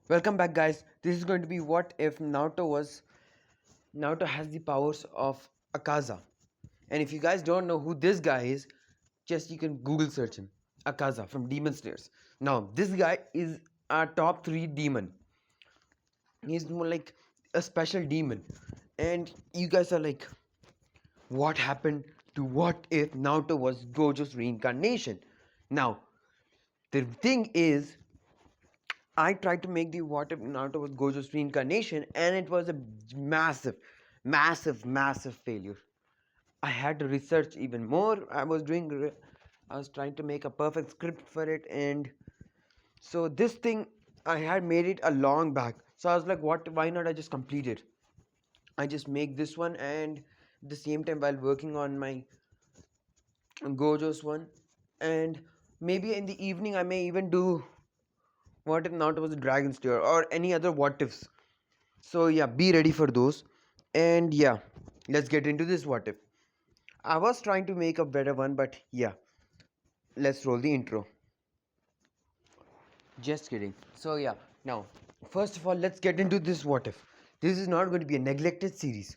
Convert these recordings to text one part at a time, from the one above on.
Welcome back, guys. This is going to be what if Naruto has the powers of Akaza. And if you guys don't know who this guy is, just you can Google search him. Akaza from Demon Slayers. Now, this guy is our top 3 demon. He's more like a special demon. And you guys are like, what happened to what if Naruto was Gojo's reincarnation? Now, the thing is, I tried to make the What If Naruto was Gojo's reincarnation, and it was a massive, massive failure. I had to research even more. I was trying to make a perfect script for it, and so this thing I had made it a long back. So I was like, what? Why not? I just complete it. I just make this one, and at the same time while working on my Gojo's one, and maybe in the evening I may even do What If Naruto was a Dragon Slayer or any other what ifs. So yeah, be ready for those. And yeah, let's get into this what if. I was trying to make a better one, but yeah, let's roll the intro. Just kidding. So yeah, now first of all, let's get into this what if. This is not going to be a neglected series.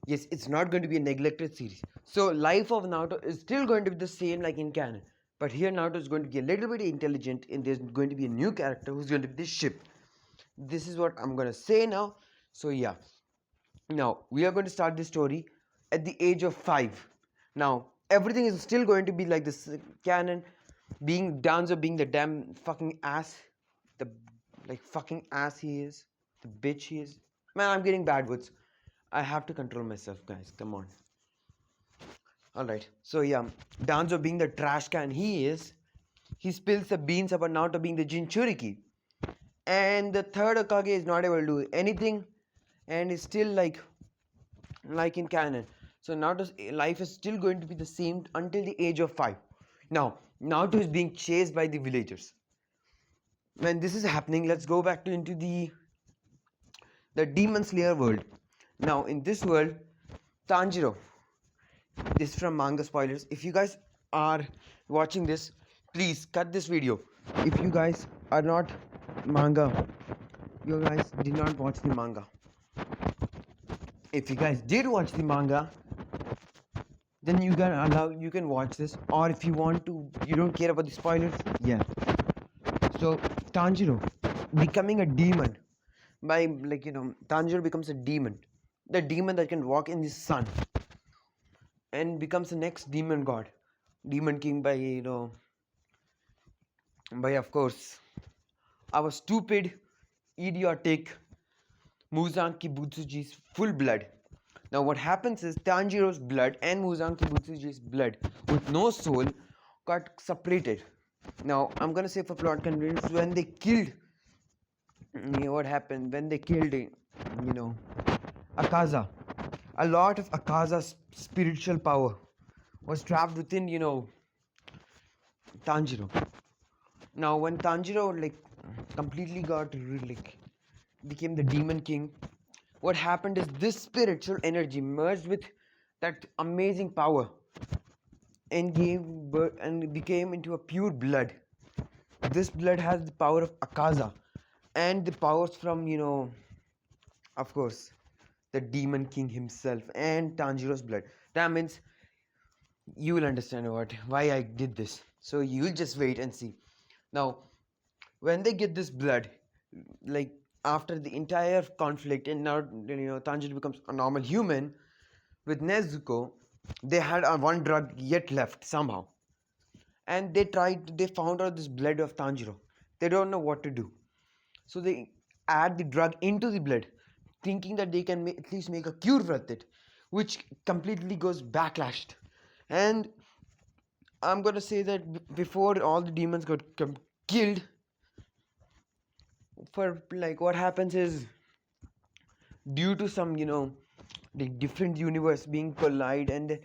Yes, it's not going to be a neglected series. So life of Naruto is still going to be the same like in canon. But here Naruto is going to be a little bit intelligent and there's going to be a new character who's going to be the ship. This is what I'm going to say now. So yeah, now, we are going to start this story at the age of 5. Now, everything is still going to be like this canon, being Danzo being the damn fucking ass, the like fucking ass he is, the bitch he is. Man, I'm getting bad words. I have to control myself, guys. Come on. Alright, so yeah, Danzo being the trash can he is, he spills the beans about Naruto being the Jinchuriki. And the third Okage is not able to do anything and is still like in canon. So Naruto's life is still going to be the same until the age of 5. Now, Naruto is being chased by the villagers. When this is happening, let's go back to into the Demon Slayer world. Now, in this world, Tanjiro. This is from manga spoilers. If you guys are watching this, please cut this video. If you guys are not manga, you guys did not watch the manga. If you guys did watch the manga, then you can watch this, or if you want to, you don't care about the spoilers, yeah. So Tanjiro becoming a demon by Tanjiro becomes a demon, the demon that can walk in the sun, and becomes the next demon god, demon king by by of course our stupid idiotic Muzan Kibutsuji's full blood. Now what happens is Tanjiro's blood and Muzan Kibutsuji's blood with no soul got separated. Now I'm gonna say for plot convenience, when they killed, what happened when they killed Akaza, a lot of Akaza's spiritual power was trapped within Tanjiro. Now when Tanjiro completely got became the demon king, what happened is this spiritual energy merged with that amazing power and gave birth and became into a pure blood. This blood has the power of Akaza and the powers from of course the demon king himself and Tanjiro's blood. That means you will understand why I did this. So you'll just wait and see. Now when they get this blood, like after the entire conflict and now Tanjiro becomes a normal human with Nezuko, they had one drug yet left somehow, and they found out this blood of Tanjiro. They don't know what to do, so they add the drug into the blood, thinking that they can at least make a cure with it, which completely goes backlashed. And I'm gonna say that before all the demons got killed, for what happens is, due to some the different universe being collide and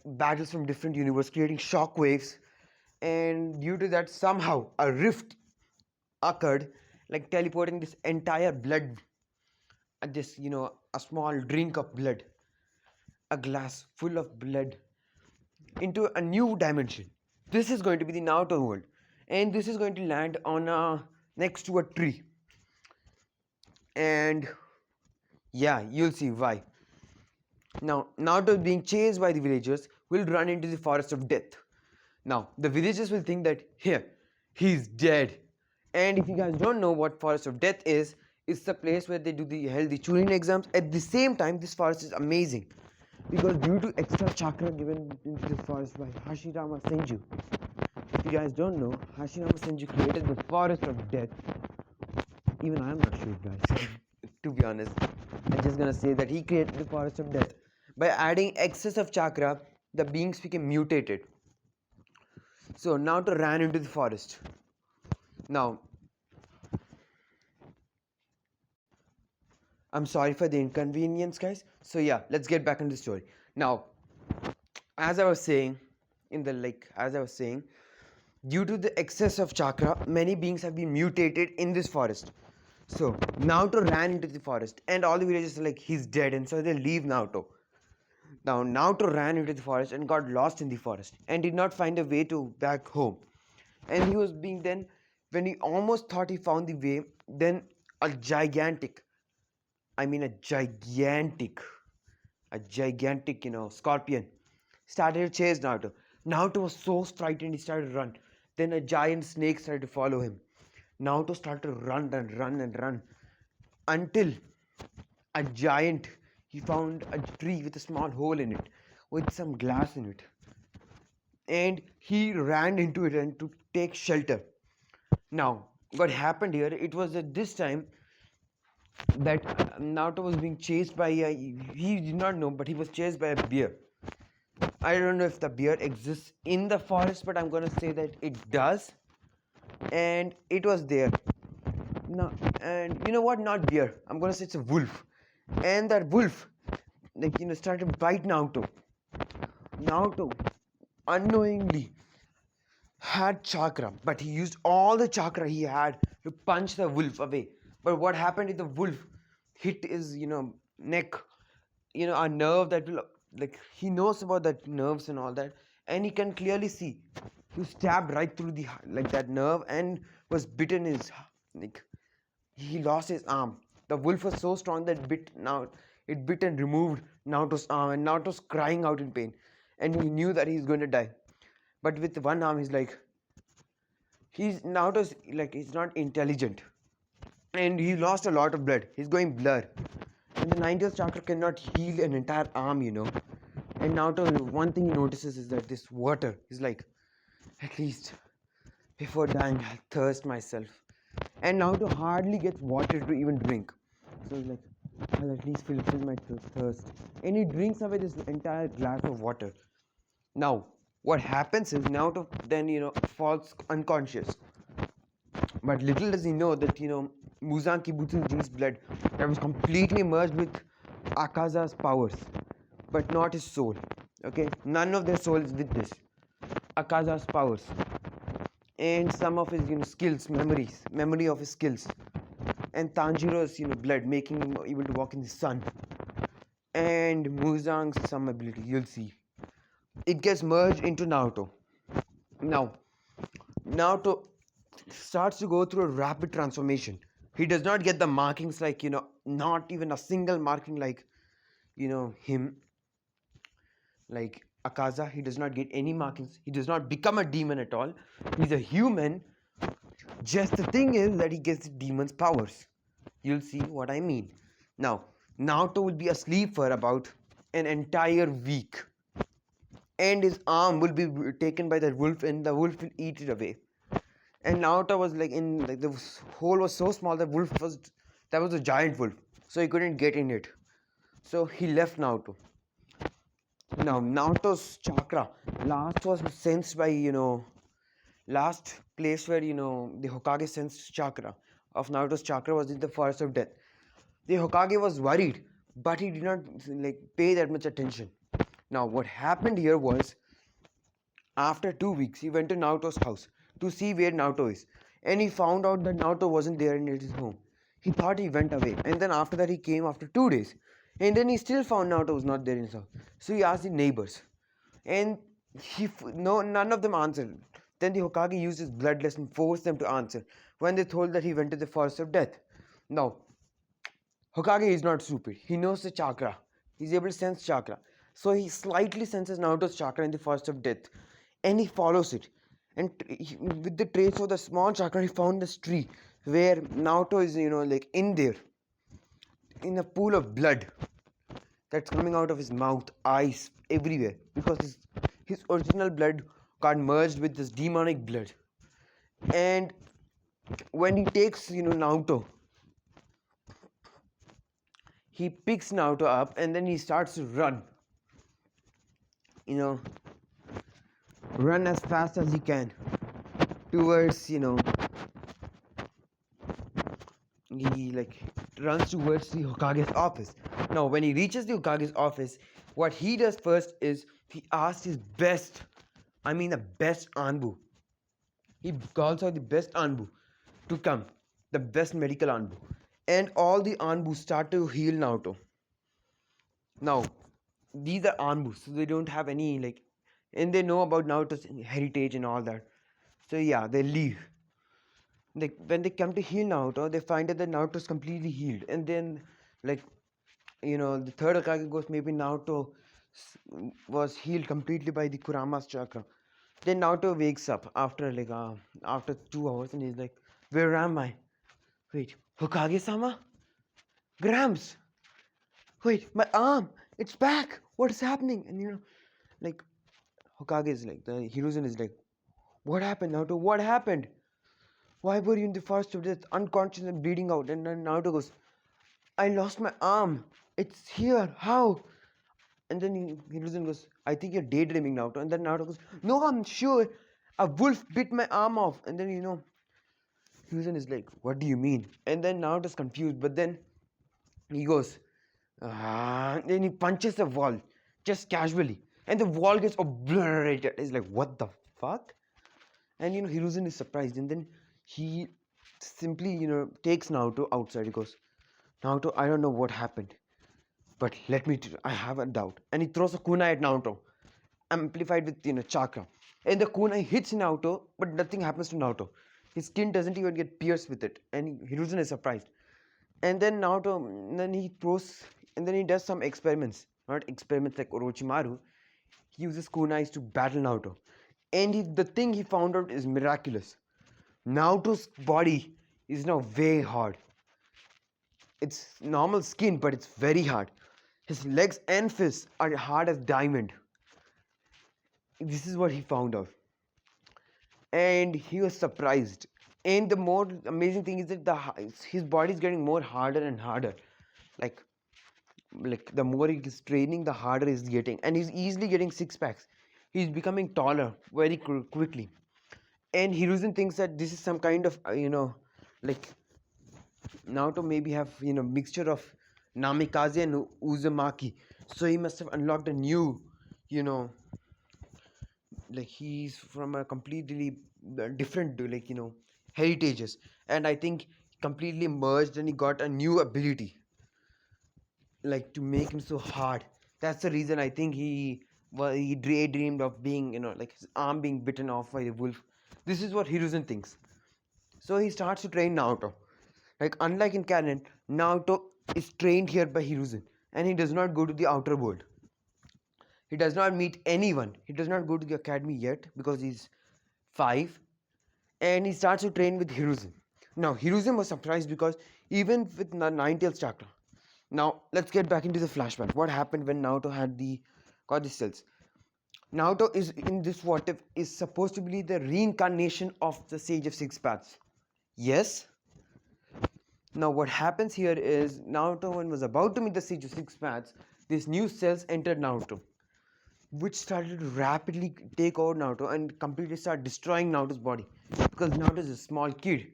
battles from different universe creating shock waves, and due to that somehow a rift occurred, like teleporting this entire blood, this a small drink of blood, a glass full of blood, into a new dimension. This is going to be the Naruto world, and this is going to land on next to a tree. And yeah, you'll see why. Now, Naruto being chased by the villagers will run into the forest of death. Now, the villagers will think that here, he's dead. And if you guys don't know what forest of death is, it's the place where they do the healthy Chunin exams. At the same time, this forest is amazing because due to extra chakra given into this forest by Hashirama Senju. If you guys don't know, Hashirama Senju created the forest of death. Even I am not sure, guys. To be honest, I'm just gonna say that he created the forest of death. By adding excess of chakra, the beings became mutated. So Naruto ran into the forest. Now, I'm sorry for the inconvenience, guys. So yeah, let's get back into the story. Now, as I was saying, due to the excess of chakra, many beings have been mutated in this forest. So Naruto ran into the forest, and all the villagers are like, he's dead, and so they leave Naruto. Now Naruto ran into the forest and got lost in the forest and did not find a way to back home. And he was being then, when he almost thought he found the way, then a gigantic, I mean a gigantic, scorpion started to chase Naruto. Naruto was so frightened, he started to run. Then a giant snake started to follow him. Naruto started to run and run and run until a giant, he found a tree with a small hole in it with some glass in it, and he ran into it and to take shelter. Now, what happened here, it was at this time that Naruto was being chased by a, he did not know, but he was chased by a bear. I don't know if the bear exists in the forest, but I'm gonna say that it does. And it was there. No, and you know what? Not bear. I'm gonna say it's a wolf. And that wolf, started to bite Naruto. Naruto, unknowingly, had chakra, but he used all the chakra he had to punch the wolf away. But what happened is the wolf hit his, neck, a nerve that will, like, he knows about that nerves and all that, and he can clearly see. He stabbed right through the, like, that nerve and was bitten his, like, he lost his arm. The wolf was so strong that it bit and removed Naruto's arm, and Naruto's crying out in pain, and he knew that he's going to die. But with one arm, he's like, Naruto's like, he's not intelligent, and he lost a lot of blood. He's going blur, and the 90th chakra cannot heal an entire arm, And Naruto, one thing he notices is that this water is like, at least before dying, I'll thirst myself. And Naruto hardly gets water to even drink. So he's like, I'll at least fulfill my thirst. And he drinks away this entire glass of water. Now, what happens is Naruto then, falls unconscious. But little does he know that, Muzan Kibutsuji's blood that was completely merged with Akaza's powers, but not his soul. Okay? None of their soul is with this. Akaza's powers. And some of his, skills, memory of his skills. And Tanjiro's, blood, making him able to walk in the sun. And Muzang's some ability, you'll see. It gets merged into Naruto. Now, Naruto starts to go through a rapid transformation. He does not get the markings like, not even a single marking like, him. Like Akaza, he does not get any markings. He does not become a demon at all. He's a human. Just the thing is that he gets the demon's powers. You'll see what I mean. Now, Naruto will be asleep for about an entire week. And his arm will be taken by the wolf, and the wolf will eat it away. And Naruto was like the hole was so small that was a giant wolf. So he couldn't get in it. So he left Naruto. Now, Naruto's chakra last was sensed by, last place where, the Hokage sensed chakra of Naruto's chakra was in the forest of death. The Hokage was worried, but he did not pay that much attention. Now, what happened here was, after 2 weeks, he went to Naruto's house to see where Naruto is. And he found out that Naruto wasn't there in his home. He thought he went away. And then after that, he came after 2 days. And then he still found Naruto was not there in his house. So he asked the neighbors. And none of them answered. Then the Hokage used his bloodlust and forced them to answer when they told that he went to the forest of death. Now, Hokage is not stupid. He knows the chakra. He's able to sense chakra. So he slightly senses Naruto's chakra in the forest of death. And he follows it. And with the trace of the small chakra, he found this tree where Naruto is, like in there, in a pool of blood that's coming out of his mouth, eyes, everywhere. Because his original blood got merged with this demonic blood. And when he takes, Naruto, he picks Naruto up and then he starts to run. Run as fast as he can towards, he runs towards the Hokage's office. Now, when he reaches the Hokage's office, what he does first is he asks his best, the best Anbu. He calls out the best Anbu to come, the best medical Anbu. And all the Anbu start to heal Naruto. Now, these are Anbu, so they don't have any, and they know about Naruto's heritage and all that. So yeah, they leave. When they come to heal Naruto, they find that Naruto is completely healed. And then, the third Hokage goes, maybe Naruto was healed completely by the Kurama's chakra. Then Naruto wakes up after 2 hours and he's like, where am I? Wait, Hokage-sama? Gramps! Wait, my arm! It's back! What is happening? And Hokage is the Hiruzen is like, what happened, Naruto? What happened? Why were you in the forest of death, unconscious and bleeding out? And then Naruto goes, I lost my arm. It's here. How? And then Hiruzen goes, I think you're daydreaming, Naruto. And then Naruto goes, no, I'm sure. A wolf bit my arm off. And then, Hiruzen is like, what do you mean? And then Naruto's confused. But then he goes, then he punches the wall just casually. And the wall gets obliterated. He's like, what the fuck? And, Hiruzen is surprised. And then he simply, takes Naruto outside. He goes, Naruto, I don't know what happened, but I have a doubt. And he throws a kunai at Naruto, amplified with, chakra. And the kunai hits Naruto, but nothing happens to Naruto. His skin doesn't even get pierced with it. And Hiruzen is surprised. And then Naruto, then he does some experiments. Not experiments like Orochimaru. He uses kunais to battle Naruto. And the thing he found out is miraculous. Naruto's body is now way hard. It's normal skin, but it's very hard. His legs and fists are hard as diamond. This is what he found out. And he was surprised. And the more amazing thing is that his body is getting more harder and harder. Like the more he is training, the harder he's getting. And he's easily getting 6-packs. He's becoming taller very quickly. And Hiruzen thinks that this is some kind of, Naruto maybe have, mixture of Namikaze and Uzumaki. So he must have unlocked a new, he's from a completely different, heritages. And I think completely merged and he got a new ability. To make him so hard. That's the reason I think he daydreamed of being, his arm being bitten off by the wolf. This is what Hiruzen thinks. So he starts to train Naruto. Unlike in canon, Naruto is trained here by Hiruzen. And he does not go to the outer world. He does not meet anyone. He does not go to the academy yet because he's 5. And he starts to train with Hiruzen. Now, Hiruzen was surprised because even with the Nine-Tails chakra. Now, let's get back into the flashback. What happened when Naruto got the cells? Naruto is in this what if is supposed to be the reincarnation of the Sage of Six Paths. Yes. Now what happens here is Naruto, when was about to meet the Sage of Six Paths, these new cells entered Naruto, which started to rapidly take over Naruto and completely start destroying Naruto's body because Naruto is a small kid.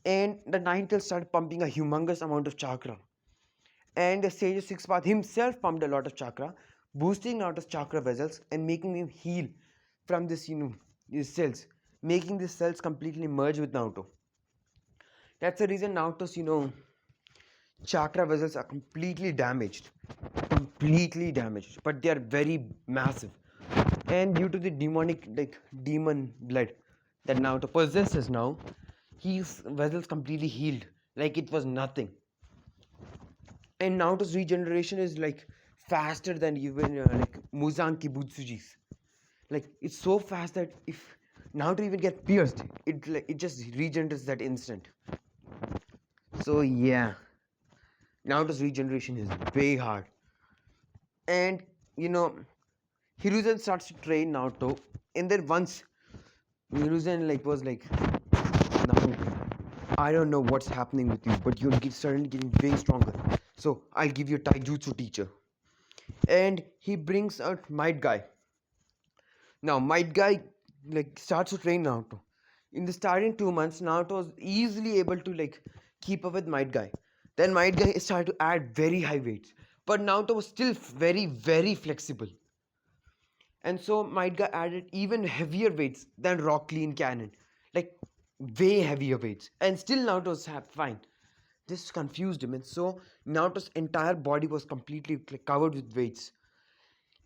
And the Nine-Tails started pumping a humongous amount of chakra. And the Sage of Six Paths himself pumped a lot of chakra, boosting Naruto's chakra vessels and making him heal from this, these cells, making these cells completely merge with Naruto. That's the reason Naruto's, chakra vessels are completely damaged, but they are very massive. And due to the demon blood that Naruto possesses now, his vessels completely healed, like it was nothing. And Naruto's regeneration is like faster than even like Muzan Kibutsuji's. Like it's so fast that if Naruto even get pierced, it just regenerates that instant. So yeah, Naruto's regeneration is way hard. And you know, Hiruzen starts to train Naruto, and then once Hiruzen like was like, Naruto, I don't know what's happening with you, but you're suddenly getting way stronger. So I'll give you a taijutsu teacher. And he brings out Might Guy. Now Might Guy like starts to train Naruto. In the starting 2 months, Naruto was easily able to like keep up with Might Guy. Then Might Guy started to add very high weights. But Naruto was still very flexible. And so Might Guy added even heavier weights than Rock Lee in Cannon. Like way heavier weights. And still Naruto was fine. This confused him, and so Naruto's entire body was completely covered with weights.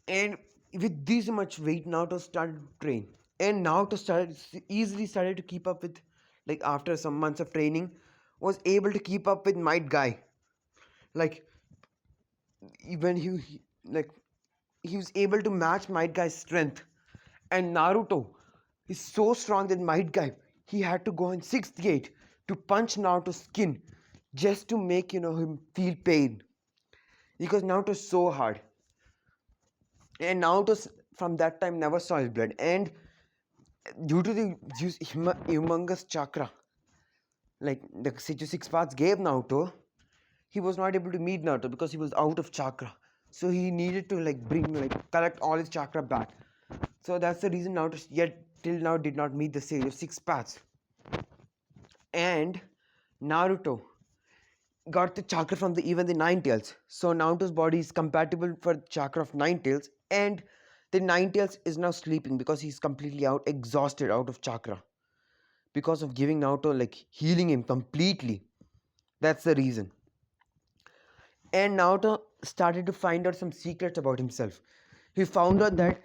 And with this much weight, Naruto started to train, and Naruto started to keep up with, like after some months of training, was able to keep up with Might Guy. Like when like he was able to match Might Guy's strength, and Naruto is so strong that Might Guy he had to go in sixth gate to punch Naruto's skin just to make him feel pain because Naruto is so hard. And Naruto from that time never saw his blood, and due to the humongous chakra, like the 66 parts gave Naruto, he was not able to meet Naruto because he was out of chakra. So he needed to collect all his chakra back. So that's the reason Naruto yet till now did not meet the stage of 6 paths. And Naruto got the chakra from even the nine tails. So Naruto's body is compatible for chakra of nine tails, and the nine tails is now sleeping because he's completely exhausted out of chakra because of giving Naruto healing him completely. That's the reason. And Naruto started to find out some secrets about himself. He found out that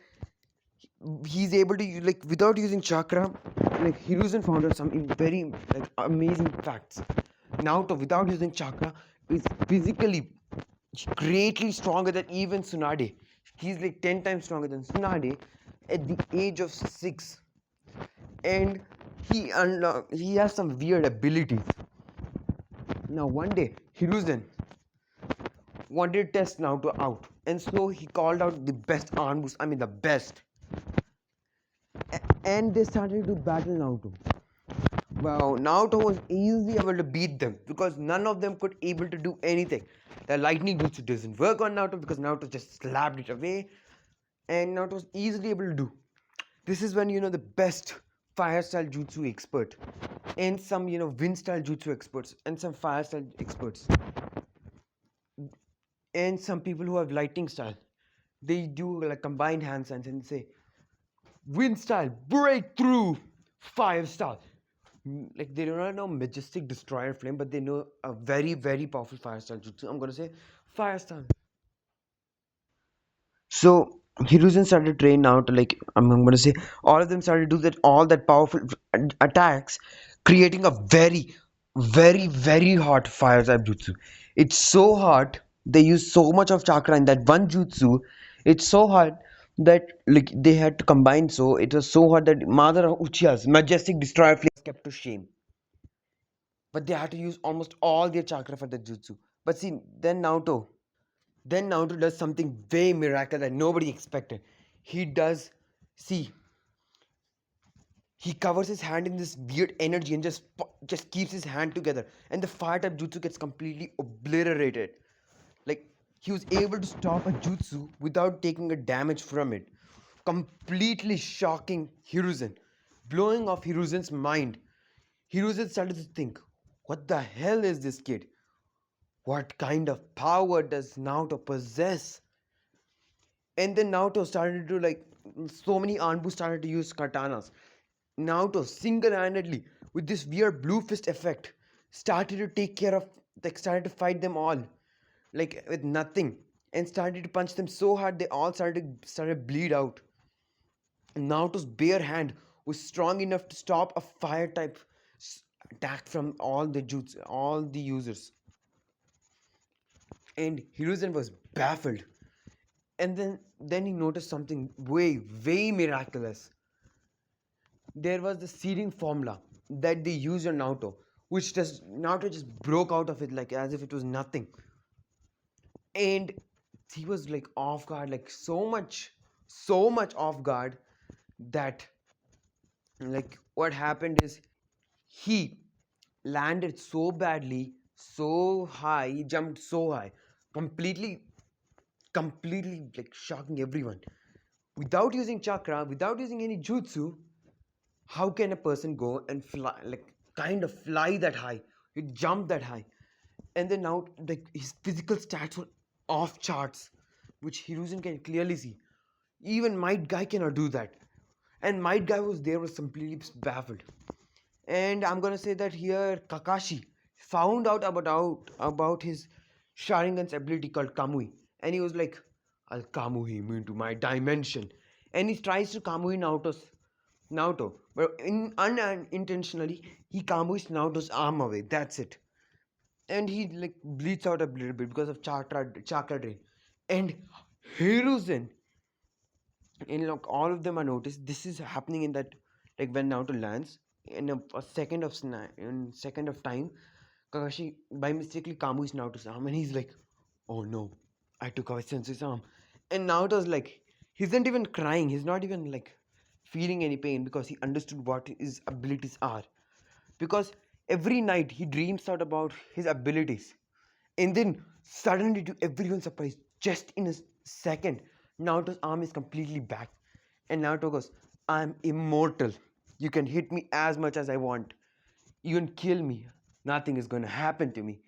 he's able to without using chakra. Hiruzen found out some very amazing facts. Naruto without using chakra is physically greatly stronger than even Tsunade. He's 10 times stronger than Tsunade at the age of 6. And he has some weird abilities. Now one day Hiruzen wanted to test Naruto out, and so he called out the best Anbus, I mean the best. And they started to battle Naruto. Wow, Naruto was easily able to beat them because none of them could able to do anything. The lightning jutsu doesn't work on Naruto because Naruto just slapped it away, and Naruto was easily able to do. This is when the best fire style jutsu expert and some wind style jutsu experts and some fire style experts and some people who have lightning style, they do combined hand signs and say wind style breakthrough, fire style. They do not know majestic destroyer flame, but they know a very powerful fire style jutsu. I'm gonna say fire style. So Hiruzen started to train now to I'm gonna say all of them started to do that all that powerful attacks, creating a very hot fire type jutsu. It's so hot, they use so much of chakra in that one jutsu. It's so hot that they had to combine, so it was so hot that Mother Uchiha's majestic destroyer flame was kept to shame. But they had to use almost all their chakra for the jutsu. But see, then Naruto does something way miracle that nobody expected. He does, see, he covers his hand in this weird energy and just keeps his hand together, and the fire type jutsu gets completely obliterated. He was able to stop a jutsu without taking a damage from it, completely shocking Hiruzen, blowing off Hiruzen's mind. Hiruzen started to think, what the hell is this kid? What kind of power does Naruto possess? And then Naruto started to so many Anbu started to use katanas. Naruto single-handedly with this weird blue fist effect started to take care of started to fight them all with nothing, and started to punch them so hard they all started to bleed out. Naruto's bare hand was strong enough to stop a fire type attack from all the jutsu, all the users. And Hiruzen was baffled. And then he noticed something way miraculous. There was the seeding formula that they used on Naruto, which just Naruto just broke out of it like as if it was nothing. And he was like off guard, like so much off guard that like what happened is he landed so badly, so high, he jumped so high, completely like shocking everyone. Without using chakra, without using any jutsu, how can a person go and fly, like kind of fly that high? You jump that high, and then now like his physical stats were off charts, which Hiruzen can clearly see. Even Might Guy cannot do that, and Might Guy was there was completely baffled. And I'm gonna say that here Kakashi found out about his Sharingan's ability called Kamui, and he was like, "I'll Kamui him into my dimension," and he tries to Kamui Naruto, but unintentionally he Kamuis Naruto's arm away. That's it, and he like bleeds out a little bit because of chakra drain, and Hiruzen and like all of them are noticed. This is happening in that like when Naruto lands in a second of time, Kakashi by mistakenly Kamu's Naruto's arm, and he's like, "Oh no, I took away Sensei's arm," and Naruto's like, he's not even crying, he's not even like feeling any pain because he understood what his abilities are. Because every night he dreams out about his abilities, and then suddenly, to everyone's surprise, just in a second, Naruto's arm is completely back. And Naruto goes, "I'm immortal. You can hit me as much as I want. You can kill me. Nothing is going to happen to me.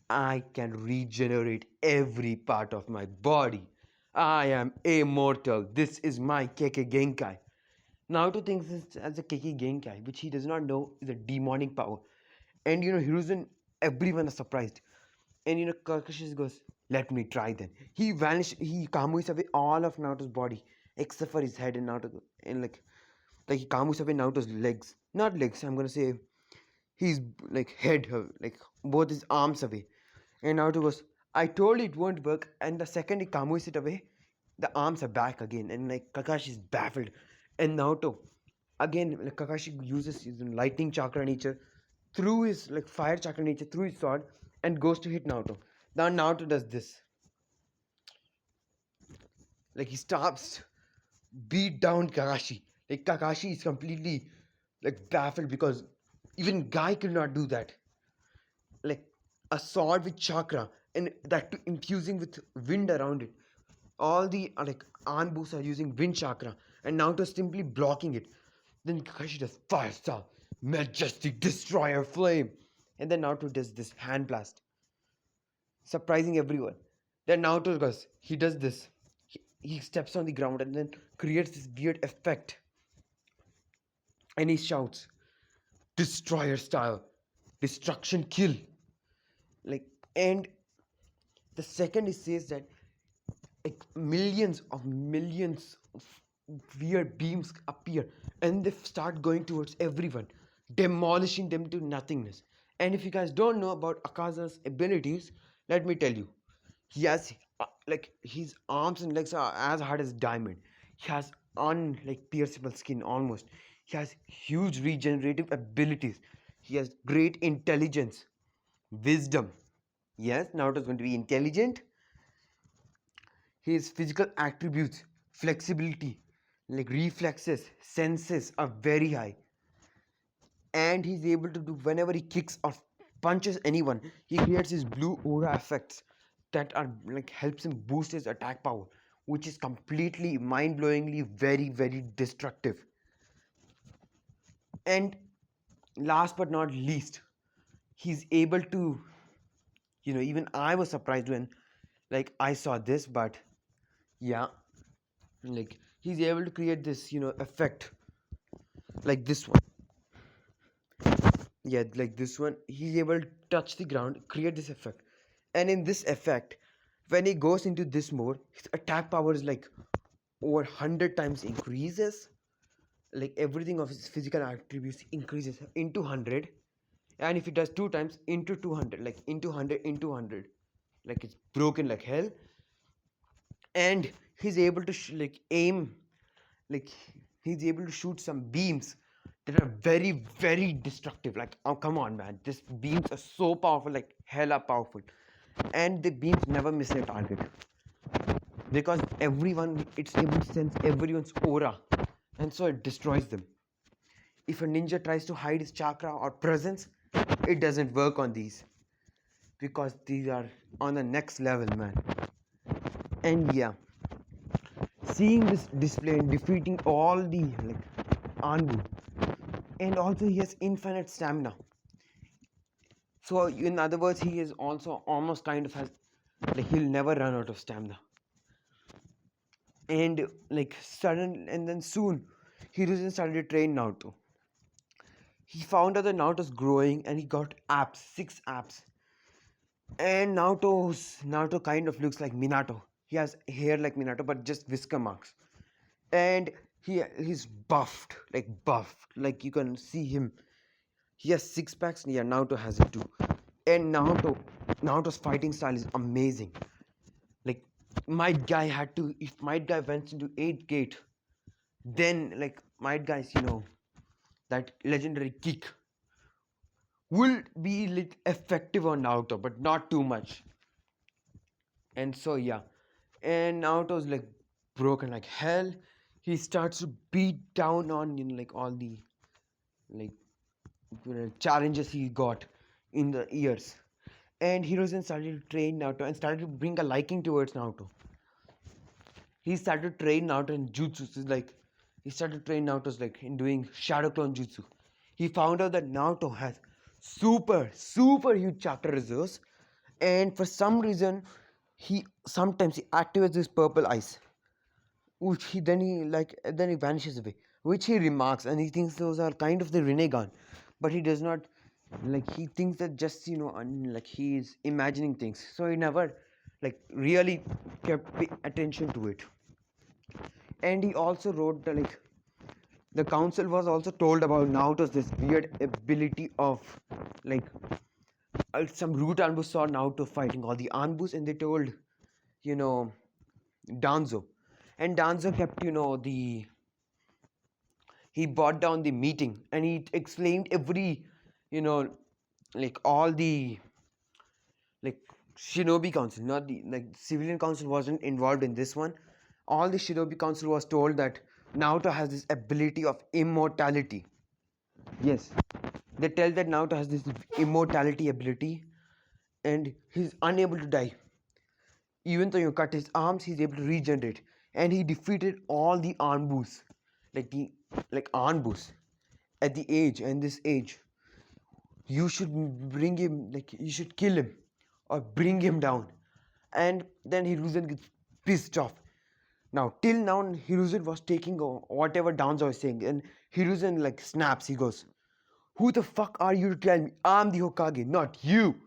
I can regenerate every part of my body. I am immortal. This is my Kekkei Genkai." Naruto thinks this as a Kekkei Genkai, which he does not know is a demonic power. And Hiruzen, everyone is surprised. And Kakashi goes, "Let me try then." He vanished, he Kamuis away all of Naruto's body, except for his head and Naruto, and like he Kamuis away Naruto's legs. Not legs, I'm gonna say his like head, like both his arms away. And Naruto goes, "I told you it won't work," and the second he Kamuis it away, the arms are back again, and like Kakashi is baffled. And Naruto, again, like Kakashi uses his lightning chakra nature through his like fire chakra nature through his sword and goes to hit Naruto. Now Naruto does this. Like he stops, beat down Kakashi. Like Kakashi is completely like baffled because even Guy could not do that. Like a sword with chakra and that too infusing with wind around it. All the like Anbus are using wind chakra and Naruto simply blocking it. Then Kakashi does fire star, majestic destroyer flame, and then Naruto does this hand blast, surprising everyone. Then Naruto goes, he does this. He steps on the ground and then creates this weird effect. And he shouts, "Destroyer style, destruction kill." Like, and the second he says that, like millions of weird beams appear and they start going towards everyone, demolishing them to nothingness. And if you guys don't know about Akaza's abilities, let me tell you, he has like his arms and legs are as hard as diamond. He has unlike pierceable skin almost. He has huge regenerative abilities. He has great intelligence, wisdom. Yes, Naruto is going to be intelligent. His physical attributes, flexibility, like reflexes, senses are very high. And he's able to do whenever he kicks or punches anyone, he creates his blue aura effects that are like helps him boost his attack power, which is completely mind-blowingly very destructive. And last but not least, he's able to, even I was surprised when like I saw this, but yeah, like he's able to create this effect like this one. Yeah, like this one, he's able to touch the ground, create this effect. And in this effect, when he goes into this mode, his attack power is like over 100 times increases. Like everything of his physical attributes increases into 100. And if he does two times, into 200, like into 100 into 100. like it's broken like hell, and he's able to like aim, like he's able to shoot some beams that are very very destructive. Like, oh come on man, these beams are so powerful, like hella powerful, and the beams never miss their target because everyone, it's able to sense everyone's aura, and so it destroys them. If a ninja tries to hide his chakra or presence, it doesn't work on these because these are on the next level, man. And yeah, seeing this display and defeating all the like Anbu, and also he has infinite stamina. So in other words, he is also almost kind of has, like he'll never run out of stamina. And like sudden, and then soon, Hiruzen started to train Naruto. He found out that Naruto's growing, and he got abs, 6 abs. And Naruto kind of looks like Minato. He has hair like Minato, but just whisker marks. And he's buffed. Like you can see him. He has 6 packs. Yeah, Naruto has it too. And Naruto's fighting style is amazing. Like Might Guy had to. If Might Guy went into 8 gate, then like Might Guy's that legendary kick will be effective on Naruto, but not too much. And so yeah, and Naruto's like broken like hell. He starts to beat down on like all the like challenges he got in the years. And Hirozen started to train Naruto and started to bring a liking towards Naruto. He started to train Naruto in jutsu. So like he started to train Naruto's like in doing shadow clone jutsu. He found out that Naruto has super huge chakra reserves, and for some reason he sometimes he activates his purple eyes, which he vanishes away, which he remarks, and he thinks those are kind of the Rinnegan, but he does not, like he thinks that just like he is imagining things, so he never like really kept attention to it. And he also wrote the council was also told about Naruto's this weird ability of like some root Anbus saw Naruto fighting all the Anbus, and they told you know Danzo, and Danzo kept the he brought down the meeting, and he explained every you know like all the like shinobi council, not the like civilian council wasn't involved in this one. All the shinobi council was told that Naruto has this ability of immortality. Yes, they tell that Naruto has this immortality ability, and he's unable to die. Even though you cut his arms, he's able to regenerate, and he defeated all the Anbus, like the Anbus at the age and this age. You should bring him, like you should kill him or bring him down. And then Hiruzen gets pissed off. Now till now Hiruzen was taking whatever Danzo was saying, and Hiruzen like snaps. He goes, "Who the fuck are you to tell me I'm the Hokage, not you?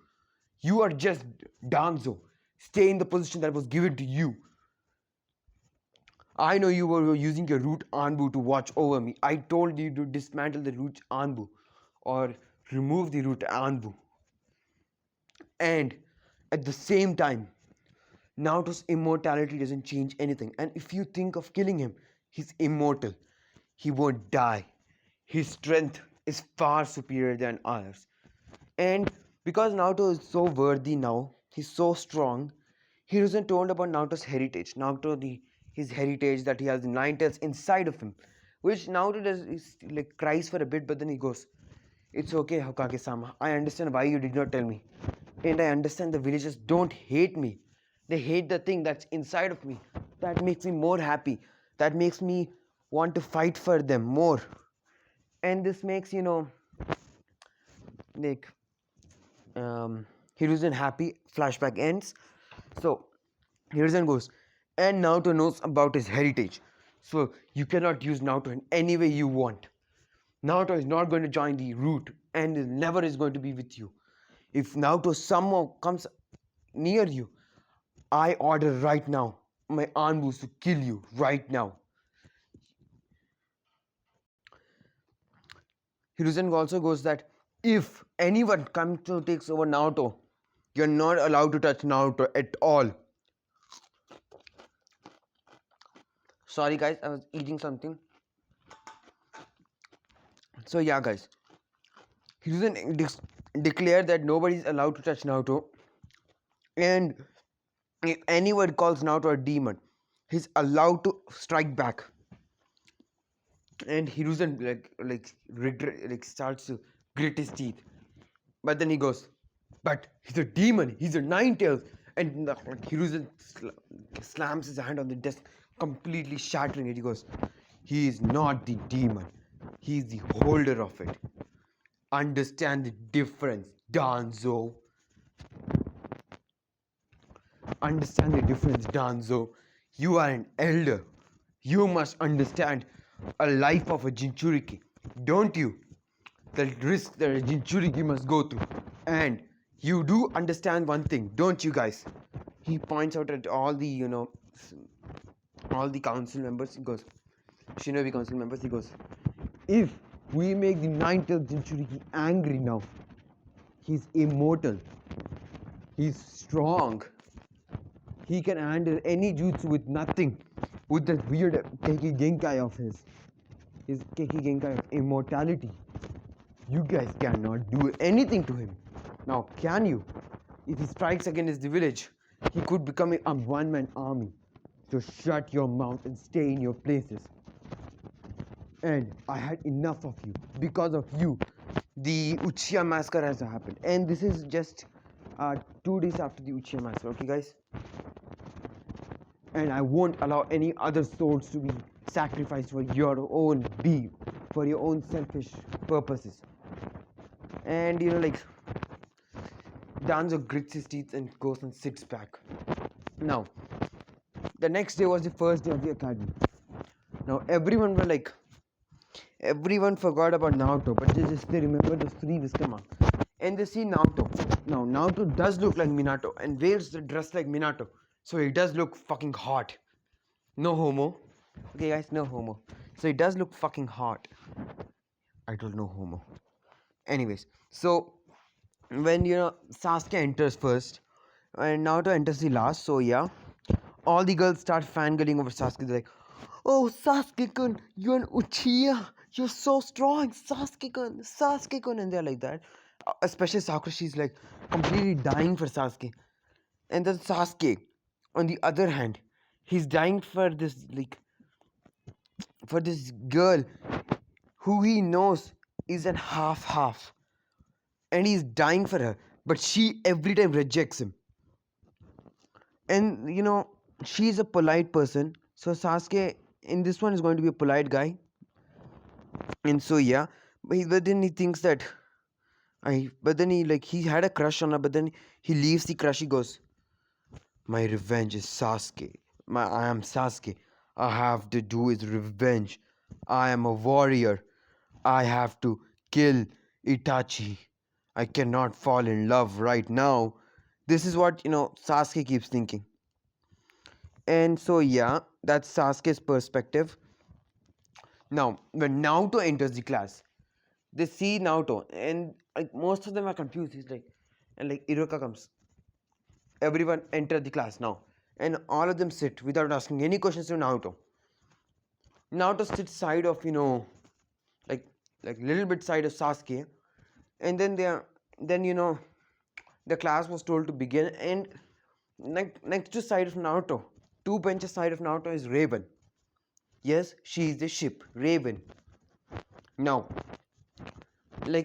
You are just Danzo. Stay in the position that was given to you. I know you were using your root Anbu to watch over me. I told you to dismantle the root Anbu or remove the root Anbu. And at the same time, Naruto's immortality doesn't change anything. And if you think of killing him, he's immortal. He won't die. His strength is far superior than ours. And because Naruto is so worthy now, he's so strong, he wasn't told about Naruto's heritage. His heritage that he has 9 tails inside of him, which Naruto does is like cries for a bit, but then he goes, "It's okay, Hokage-sama. I understand why you did not tell me, and I understand the villagers don't hate me. They hate the thing that's inside of me. That makes me more happy. That makes me want to fight for them more." And this makes like Hiruzen happy. Flashback ends. So Hiruzen goes, and Naruto knows about his heritage. So you cannot use Naruto in any way you want. Naruto is not going to join the route and never is going to be with you. If Naruto somehow comes near you, I order right now my Anbus to kill you right now. Hiruzen also goes that if anyone comes to takes over Naruto, You're not allowed to touch Naruto at all. Sorry guys, I was eating something. So yeah guys, Hiruzen declared that nobody is allowed to touch Naruto, and if anyone calls Naruto a demon, he's allowed to strike back. And Hiruzen starts to grit his teeth, but then he goes, "But he's a demon. He's a nine tails." And Hiruzen slams his hand on the desk, completely shattering it. He goes, "He is not the demon. He is the holder of it. Understand the difference, Danzo. Understand the difference, Danzo. You are an elder. You must understand a life of a Jinchuriki, don't you? The risk that a Jinchuriki must go through. And you do understand one thing, don't you guys?" He points out at all the, all the council members. He goes, Shinobi council members, he goes, "If we make the nine-tailed Jinchuriki angry now, he's immortal. He's strong. He can handle any jutsu with nothing. With that weird Keiki Genkai of his Keiki Genkai of immortality. You guys cannot do anything to him. Now, can you? If he strikes against the village, he could become a one-man army. So shut your mouth and stay in your places. And I had enough of you. Because of you, the Uchiha massacre has happened. And this is just 2 days after the Uchiha massacre, okay guys? And I won't allow any other souls to be sacrificed for your own for your own selfish purposes." And Danzo grits his teeth and goes and sits back. Now, the next day was the first day of the academy. Now everyone forgot about Naruto, but they remember those 3 wisdom marks. And they see Naruto. Now Naruto does look like Minato and wears the dress like Minato. So he does look fucking hot. No homo. Okay guys, no homo. So he does look fucking hot. I don't know homo. Anyways, so when Sasuke enters first and Naruto enters the last, so yeah, all the girls start fangirling over Sasuke. They're like, "Oh, Sasuke-kun, you're an Uchiha. You're so strong, Sasuke-kun, Sasuke-kun," and they're like that. Especially Sakura, she's like completely dying for Sasuke. And then Sasuke, on the other hand, he's dying for this girl who he knows is an half, and he's dying for her, but she every time rejects him. And she's a polite person, so Sasuke in this one is going to be a polite guy. And so yeah, but then he thinks that but then he had a crush on her, but then he leaves the crush. He goes, "My revenge is Sasuke. I am Sasuke. I have to do is revenge. I am a warrior. I have to kill Itachi. I cannot fall in love right now." This is what Sasuke keeps thinking. And so yeah, that's Sasuke's perspective. Now when Naruto enters the class, they see Naruto and most of them are confused. He's like, and Iruka comes. Everyone enter the class now, and all of them sit without asking any questions to Naruto. Naruto sits side of like little bit side of Sasuke, and then the class was told to begin, and next to side of Naruto, 2 benches side of Naruto is Raven. Yes, she is the ship, Raven. Now,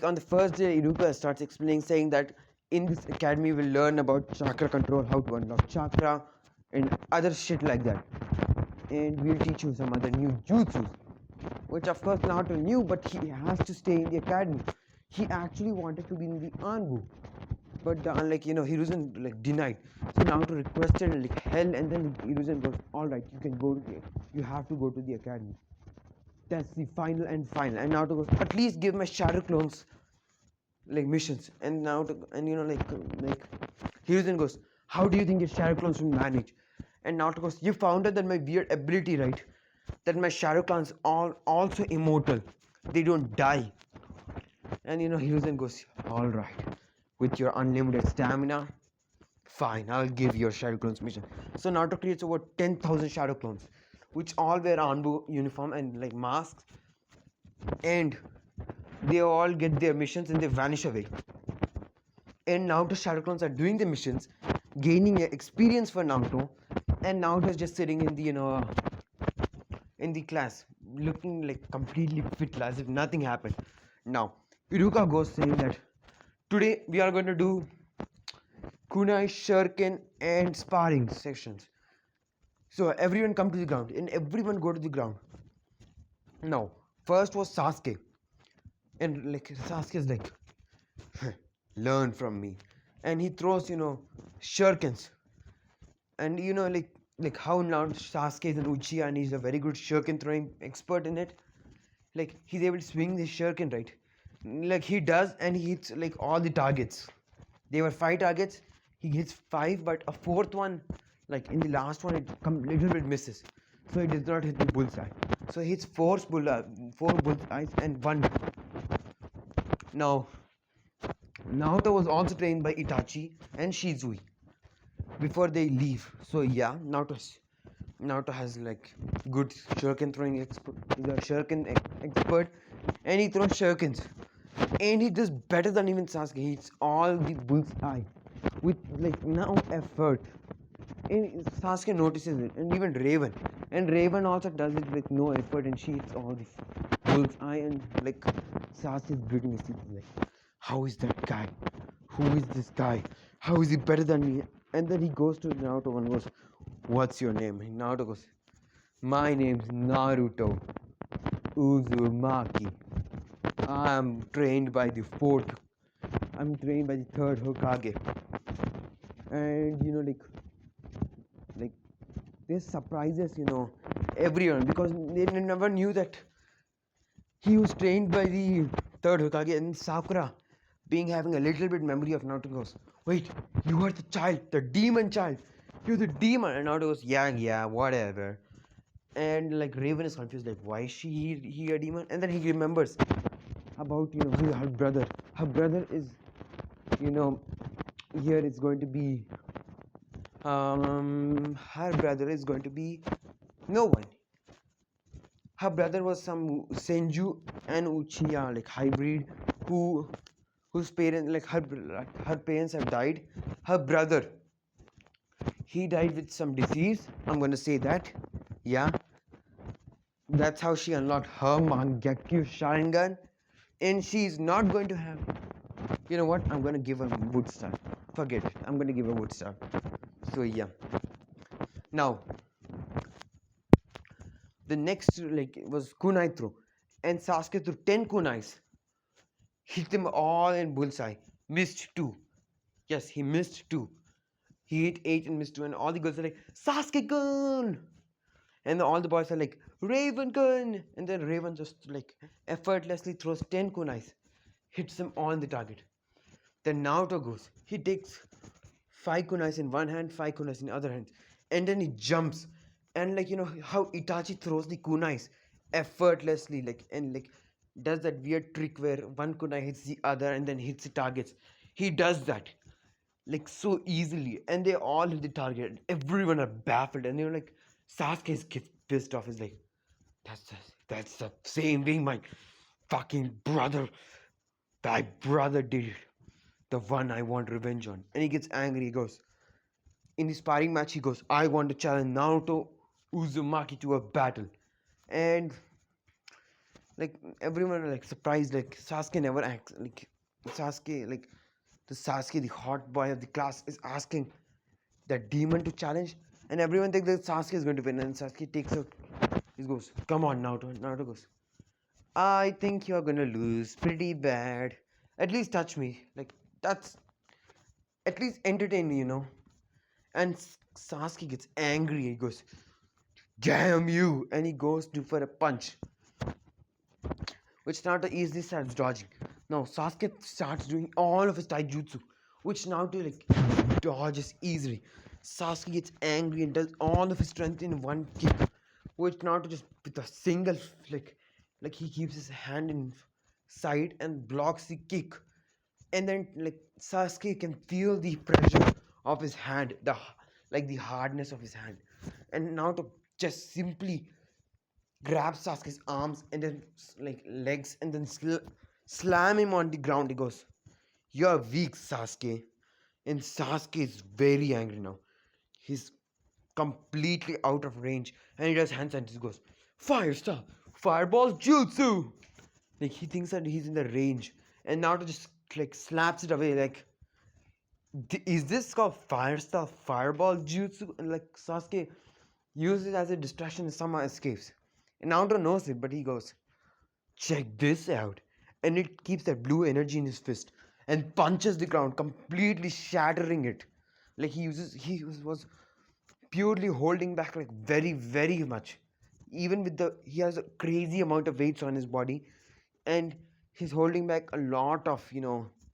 on the first day, Iruka starts explaining, saying that in this academy we'll learn about chakra control, how to unlock chakra, and other shit like that. And we'll teach you some other new jutsus, which of course Naruto knew, but he has to stay in the academy. He actually wanted to be in the Anbu, but Hiruzen denied. So Naruto requested hell, and then Hiruzen goes, "All right, you have to go to the academy. That's the final. And Naruto goes, "At least give my shadow clones missions." And Naruto Hiruzen goes, "How do you think your shadow clones will manage?" And Naruto goes, "You found out that my weird ability, right? That my shadow clones are also immortal. They don't die." And Hiruzen goes, "All right, with your unlimited stamina, Fine, I'll give your Shadow Clones mission. So Naruto creates over 10,000 Shadow Clones, which all wear Anbu uniform and like masks, and they all get their missions and they vanish away. And Naruto Shadow Clones are doing the missions, gaining experience for Naruto, and Naruto is just sitting in the in the class, looking like completely fit as if nothing happened. Now, Iruka goes saying that today we are going to do kunai, shuriken, and sparring sessions. So everyone come to the ground, and everyone go to the ground. Now, first was Sasuke, and like Sasuke is like, learn from me, and he throws shurikens, and like how now Sasuke is an Uchiha and he's a very good shuriken throwing expert in it. Like he's able to swing the shuriken, right? Like he does, and he hits like all the targets. There were 5 targets. He hits 5, but a fourth one, like in the last one, it little bit misses. So it does not hit the bullseye. So he hits four bullseyes and one. Now, Naruto was also trained by Itachi and Shizui before they leave. So yeah, Naruto has like good shuriken throwing expert. He's a shuriken expert, and he throws shurikens, and he does better than even Sasuke. He hits all the bullseye with like no effort. And Sasuke notices it, and even Raven also does it with no effort, and she hits all the bullseye, and like Sasuke is gritting his teeth like, how is that guy? Who is this guy? How is he better than me? And then he goes to Naruto and goes, what's your name? And Naruto goes, my name's Naruto Uzumaki. I'm trained by the third Hokage. And like this surprises everyone, because they never knew that he was trained by the third Hokage. And Sakura, being having a little bit memory of Naruto, goes, wait, you are the child, the demon child. You're the demon. And Naruto goes, yeah, whatever. And like Raven is confused, like why is he a demon? And then he remembers about her brother. Her brother is here it's going to be her brother is going to be no one. Her brother was some Senju and Uchiha like hybrid whose parents like her parents have died. Her brother, he died with some disease. I'm going to say that. Yeah. That's how she unlocked her Mangekyo Sharingan. And she's not going to have. You know what? I'm going to give her wood star. Forget it. I'm going to give her wood star. So, yeah. Now, the next like was kunai throw. And Sasuke threw 10 kunais. Hit them all in bullseye. Missed 2. Yes, he missed 2. He hit 8 and missed 2. And all the girls are like, Sasuke gun! And all the boys are like, Raven gun! And then Raven just like effortlessly throws 10 kunais, hits them all in the target. Then Naruto goes, he takes 5 kunais in one hand, 5 kunais in the other hand, and then he jumps. And like how Itachi throws the kunais effortlessly, like and like does that weird trick where one kunai hits the other and then hits the targets. He does that like so easily, and they all hit the target. Everyone are baffled, and like Sasuke gets pissed off. He's like, that's the same thing my fucking brother. My brother did it. The one I want revenge on. And he gets angry. He goes, in the sparring match, he goes, I want to challenge Naruto Uzumaki to a battle. And like everyone are like surprised, like Sasuke never acts. Like Sasuke, like the Sasuke, the hot boy of the class, is asking that demon to challenge. And everyone thinks that Sasuke is going to win. And Sasuke takes out. He goes, come on, Naruto. Naruto goes, I think you're going to lose pretty bad. At least touch me. Like, that's... At least entertain me, And Sasuke gets angry. He goes, damn you. And he goes for a punch, which Naruto easily starts dodging. Now, Sasuke starts doing all of his taijutsu, which Naruto, like, dodges easily. Sasuke gets angry and does all of his strength in one kick, which Naruto just with a single like he keeps his hand inside and blocks the kick, and then like Sasuke can feel the pressure of his hand, like the hardness of his hand. And Naruto just simply grabs Sasuke's arms and then like legs and then slam him on the ground. He goes, "You're weak, Sasuke." And Sasuke is very angry now. He's completely out of range and he does hand signs. He goes, "Fire style, fireball jutsu." Like he thinks that he's in the range, and Naruto just like slaps it away. Like, is this called fire style, fireball jutsu? And like Sasuke uses it as a distraction and somehow escapes. And Naruto knows it, but he goes, "Check this out." And it keeps that blue energy in his fist and punches the ground, completely shattering it. Like he was purely holding back like very, very much. Even with he has a crazy amount of weights on his body, and he's holding back a lot of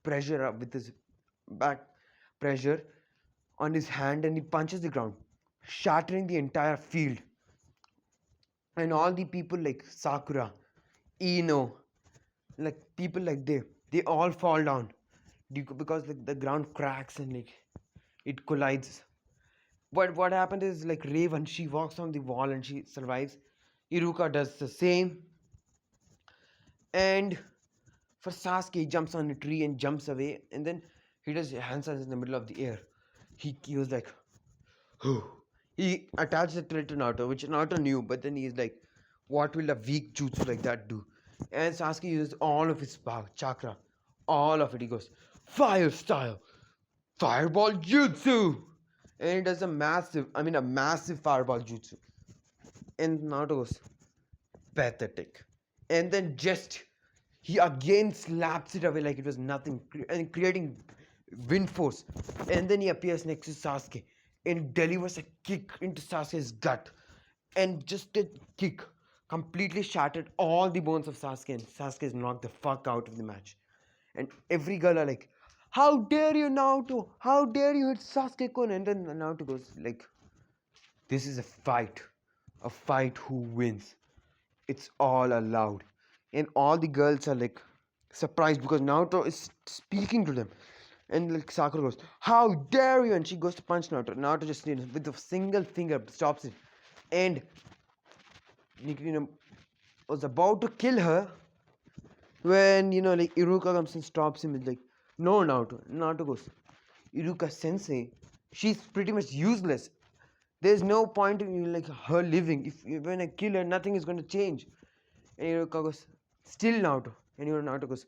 pressure up with his back pressure on his hand, and he punches the ground, shattering the entire field. And all the people like Sakura, Ino, like people like they all fall down because like the ground cracks and like it collides. But what happened is like Raven, she walks on the wall and she survives. Iruka does the same, and for Sasuke, he jumps on a tree and jumps away, and then he does hand signs in the middle of the air. He was like, "Whew." He attached the threat to Naruto, which Naruto knew, but then he's like, "What will a weak jutsu like that do?" And Sasuke uses all of his power, chakra, all of it. He goes, "Fire style, fireball jutsu," and he does a massive fireball jutsu. And Naruto goes, "Pathetic." And then just he again slaps it away like it was nothing, and creating wind force. And then he appears next to Sasuke and delivers a kick into Sasuke's gut, and just a kick completely shattered all the bones of Sasuke, and Sasuke is knocked the fuck out of the match. And every girl are like, "How dare you, Naruto? How dare you hit Sasuke-kun?" And then Naruto goes like, "This is a fight who wins. It's all allowed." And all the girls are like surprised because Naruto is speaking to them. And like Sakura goes, "How dare you?" And she goes to punch Naruto. Naruto just with a single finger stops it. And was about to kill her when like Iruka comes and stops him. It's like, "No, Naruto." Naruto goes, "Iruka sensei, she's pretty much useless. There's no point in like her living. If when I kill her, nothing is going to change." And Iruka goes, "Still, Naruto." And Naruto goes,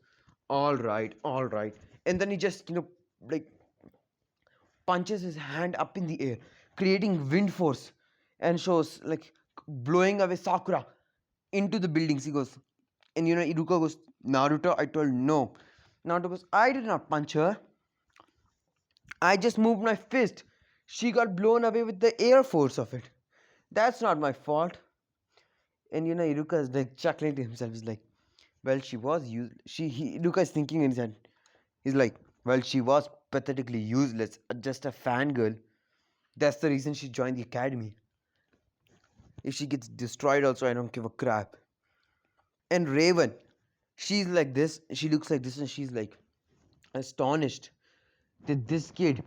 all right." And then he just like punches his hand up in the air, creating wind force, and shows like blowing away Sakura into the buildings. He goes, and Iruka goes, "Naruto, I told no." Naruto goes, "I did not punch her. I just moved my fist. She got blown away with the air force of it. That's not my fault." And Iruka is like chuckling to himself. He's like, "Well, she was Iruka is thinking in his head. He's like, "Well, she was pathetically useless, just a fangirl. That's the reason she joined the academy. If she gets destroyed also, I don't give a crap." And Raven, she's like this, she looks like this, and she's like astonished that this kid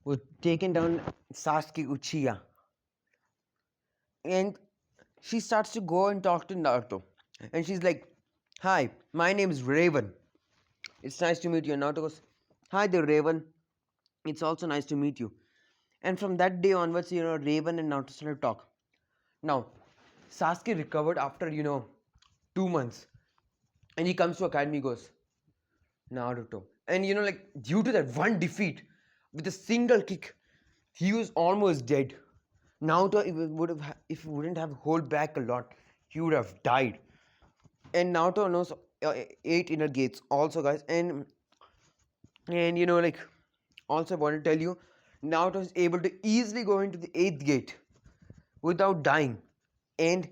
was taken down Sasuke Uchiha. And she starts to go and talk to Naruto. And she's like, "Hi, my name is Raven. It's nice to meet you." And Naruto goes, "Hi there, Raven. It's also nice to meet you." And from that day onwards, Raven and Naruto started to talk. Now, Sasuke recovered after, 2 months. And he comes to academy, goes, "Naruto." And, like, due to that one defeat, with a single kick, he was almost dead. Naruto, if he wouldn't have hold back a lot, he would have died. And Naruto knows 8 inner gates also, guys. And like, also I want to tell you, Naruto is able to easily go into the 8th gate without dying, and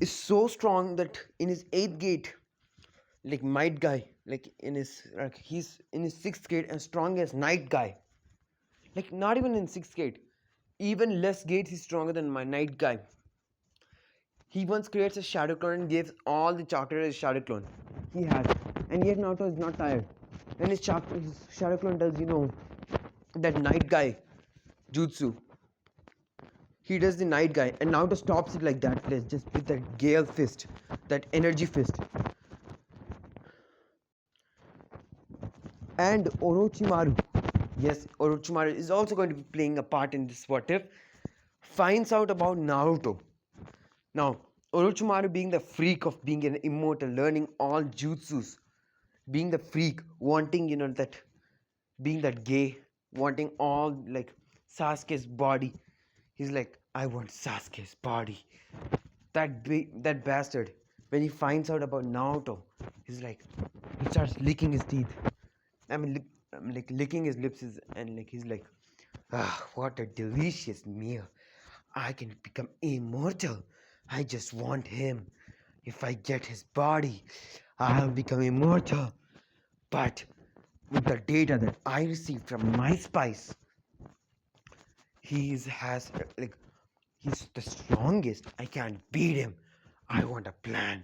is so strong that in his 8th gate, like Might Guy, he's in his 6th gate and strong as Night Guy. Like not even in 6th gate, even less gates he's stronger than my Night Guy. He once creates a shadow clone and gives all the chakra to his shadow clone. He has, and yet Naruto is not tired. And his shadow clone does, that Night Guy jutsu. He does the night guy, and Naruto stops it like that, just with that gale fist, that energy fist. And Orochimaru, yes, Orochimaru is also going to be playing a part in this what if, finds out about Naruto. Now, Orochimaru being the freak of being an immortal, learning all jutsus, being the freak, wanting, that, being that gay, wanting all, like, Sasuke's body. He's like, I want Sasuke's body. That bastard, when he finds out about Naruto, he's like, he starts licking his teeth. Like licking his lips and like he's like, what a delicious meal. I can become immortal. I just want him. If I get his body, I'll become immortal. But with the data that I received from my spice, he's the strongest. I can't beat him. I want a plan.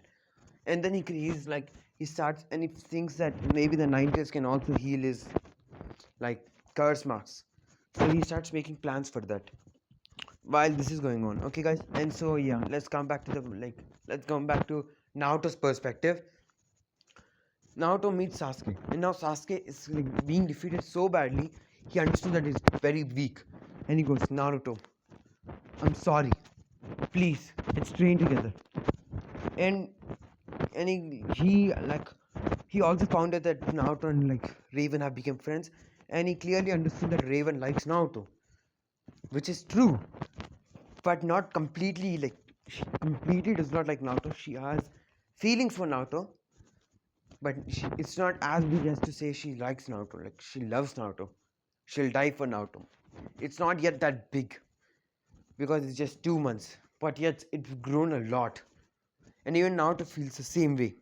And then he starts and he thinks that maybe the Ninjas can also heal his like curse marks. So he starts making plans for that while this is going on. Okay, guys. And so yeah, let's come back to Naruto's perspective. Naruto meets Sasuke, and now Sasuke is like being defeated so badly. He understood that he's very weak, and he goes, Naruto, I'm sorry. Please, let's train together. And he also found out that Naruto and like Raven have become friends, and he clearly understood that Raven likes Naruto, which is true, but not completely. Like she completely does not like Naruto. She has feelings for Naruto, but it's not as big as to say she likes Naruto. Like she loves Naruto, she'll die for Naruto. It's not yet that big because it's just 2 months, but yet it's grown a lot, and even Naruto feels the same way.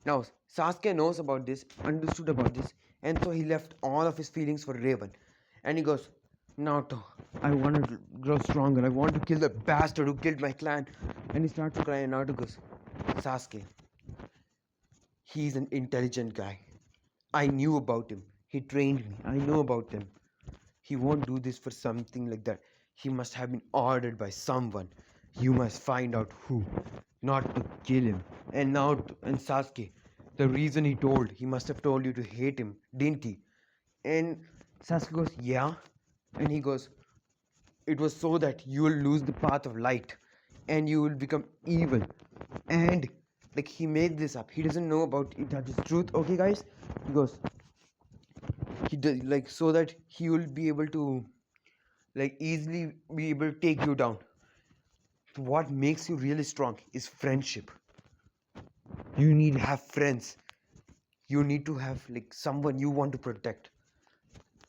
Now, Sasuke knows about this, understood about this, and so he left all of his feelings for Raven. And he goes, Naruto, I want to grow stronger. I want to kill the bastard who killed my clan. And he starts to cry, and Naruto goes, Sasuke, he's an intelligent guy. I knew about him. He trained me. I know about him. He won't do this for something like that. He must have been ordered by someone. You must find out who, not to kill him. And now, and Sasuke, the reason he must have told you to hate him, didn't he? And Sasuke goes, yeah. And he goes, it was so that you will lose the path of light and you will become evil. And like he made this up. He doesn't know about it that is truth. Okay, guys? He goes, he does like so that he will be able to like easily be able to take you down. What makes you really strong is friendship. You need to have friends. You need to have like someone you want to protect.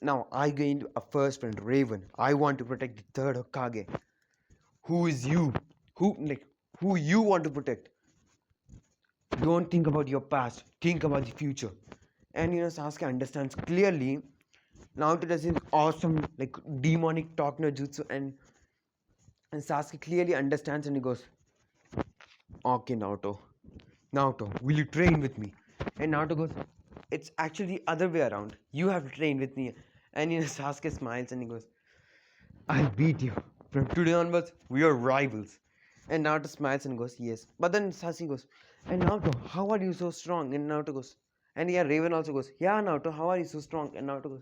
Now I gained a first friend, Raven. I want to protect the third Hokage. Who is you? Who you want to protect? Don't think about your past. Think about the future. And Sasuke understands clearly. Naruto does his awesome like demonic talk no jutsu, and Sasuke clearly understands and he goes, okay, Naruto, will you train with me? And Naruto goes, it's actually the other way around. You have to train with me. And Sasuke smiles and he goes, I'll beat you. From today onwards, we are rivals. And Naruto smiles and goes, yes. But then Sasuke goes, and Naruto, how are you so strong? And Naruto goes, and yeah, Raven also goes, yeah, Naruto, how are you so strong? And Naruto goes,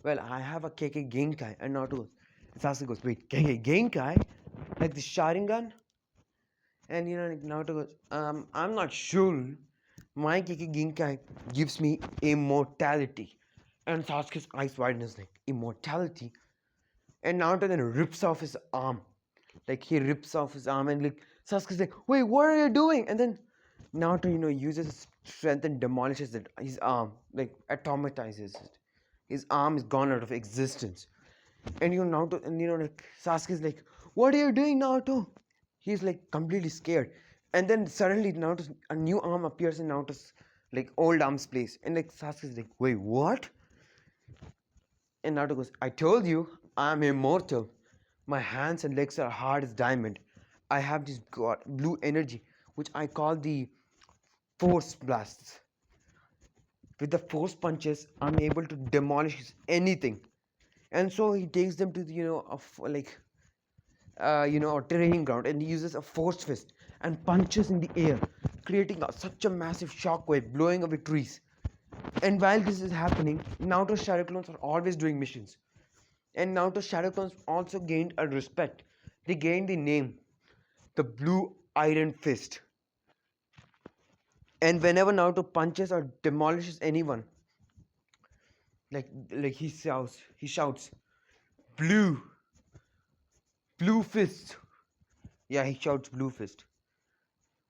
well, I have a KK Genkai. And Naruto goes, and Sasuke goes, wait, KK Genkai? Like the Sharingan? And Naruto goes, I'm not sure. My KK Genkai gives me immortality. And Sasuke's eyes widen is like, immortality? And Naruto then rips off his arm. Like he rips off his arm and like Sasuke's like, wait, what are you doing? And then Naruto, uses his strength and demolishes it, his arm, like atomatizes it. His arm is gone out of existence. And Naruto and like Sasuke's like, what are you doing, Naruto? He's like completely scared. And then suddenly a new arm appears in Naruto's like old arm's place. And like Sasuke's like, wait, what? And Naruto goes, I told you, I'm immortal. My hands and legs are hard as diamond. I have this blue energy, which I call the force blasts. With the force punches, I'm able to demolish anything. And so he takes them to the, a training ground, and he uses a force fist and punches in the air, creating such a massive shockwave, blowing away trees. And while this is happening, Naruto's shadow clones are always doing missions. And Naruto's shadow clones also gained a respect. They gained the name, the Blue Iron Fist. And whenever Naruto punches or demolishes anyone, he shouts, blue, blue fist. Yeah, he shouts blue fist.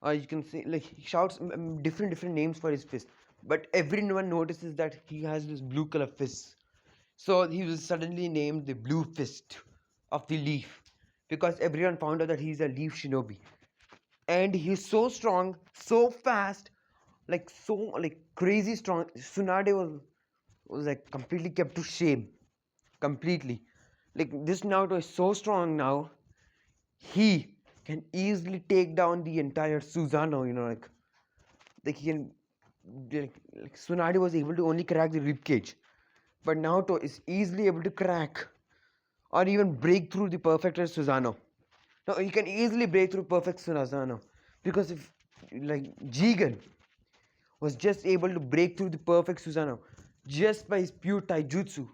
Or you can say like he shouts different names for his fist. But everyone notices that he has this blue color fist. So he was suddenly named the Blue Fist of the Leaf because everyone found out that he's a Leaf Shinobi. And he's so strong, so fast, like crazy strong. Tsunade was like completely kept to shame. Completely. Like this Naruto is so strong now, he can easily take down the entire Susanoo, like he can like Tsunade was able to only crack the ribcage. But Naruto is easily able to crack or even break through the perfected Susanoo. Now he can easily break through perfect Susanoo because if like Jigen was just able to break through the perfect Susanoo just by his pure taijutsu.